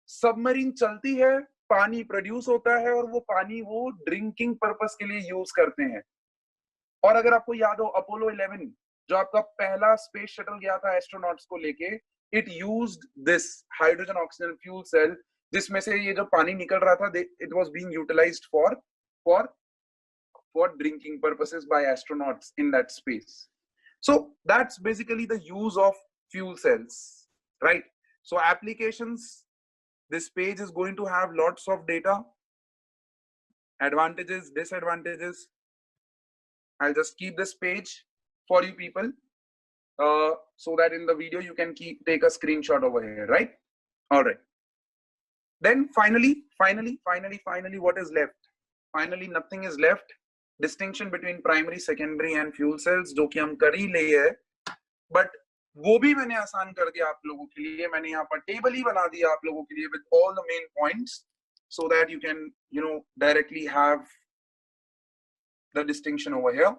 submarine चलती है, पानी प्रोड्यूस होता है और वो पानी वो ड्रिंकिंग पर्पस के लिए यूज करते हैं. और अगर आपको याद हो अपोलो 11 जो आपका पहला स्पेस शटल गया था एस्ट्रोनॉट्स को लेके, it used this hydrogen oxygen fuel cell, जिसमें से ये जो पानी निकल रहा था it was being utilised for drinking purposes by astronauts in that space. So that's basically the use of fuel cells, right? So applications, this page is going to have lots of data, advantages, disadvantages. I'll just keep this page for you people so that in the video you can take a screenshot over here, right? All right. Then finally, what is left? Finally, nothing is left. Distinction between primary, secondary and fuel cells, जो कि हम कर ही ले है, but वो भी मैंने आसान कर दिया आप लोगों के लिए. मैंने यहाँ पर टेबल ही बना दिया आप लोगों के लिए with all the main points so that you can, directly have the distinction over here.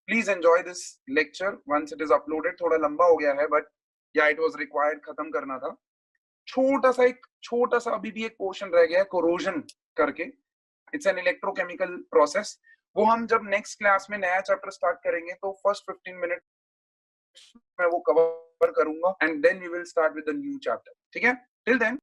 Please enjoy this lecture once it is uploaded. थोड़ा लंबा हो गया है, but yeah, it was required, खत्म करना था. छोटा सा अभी भी एक पोर्शन रह गया है, corrosion करके. It's an electrochemical process. वो हम जब नेक्स्ट क्लास में नया चैप्टर स्टार्ट करेंगे तो फर्स्ट 15 मिनट में वो कवर करूंगा, and then we will start with the new chapter. ठीक है? Till then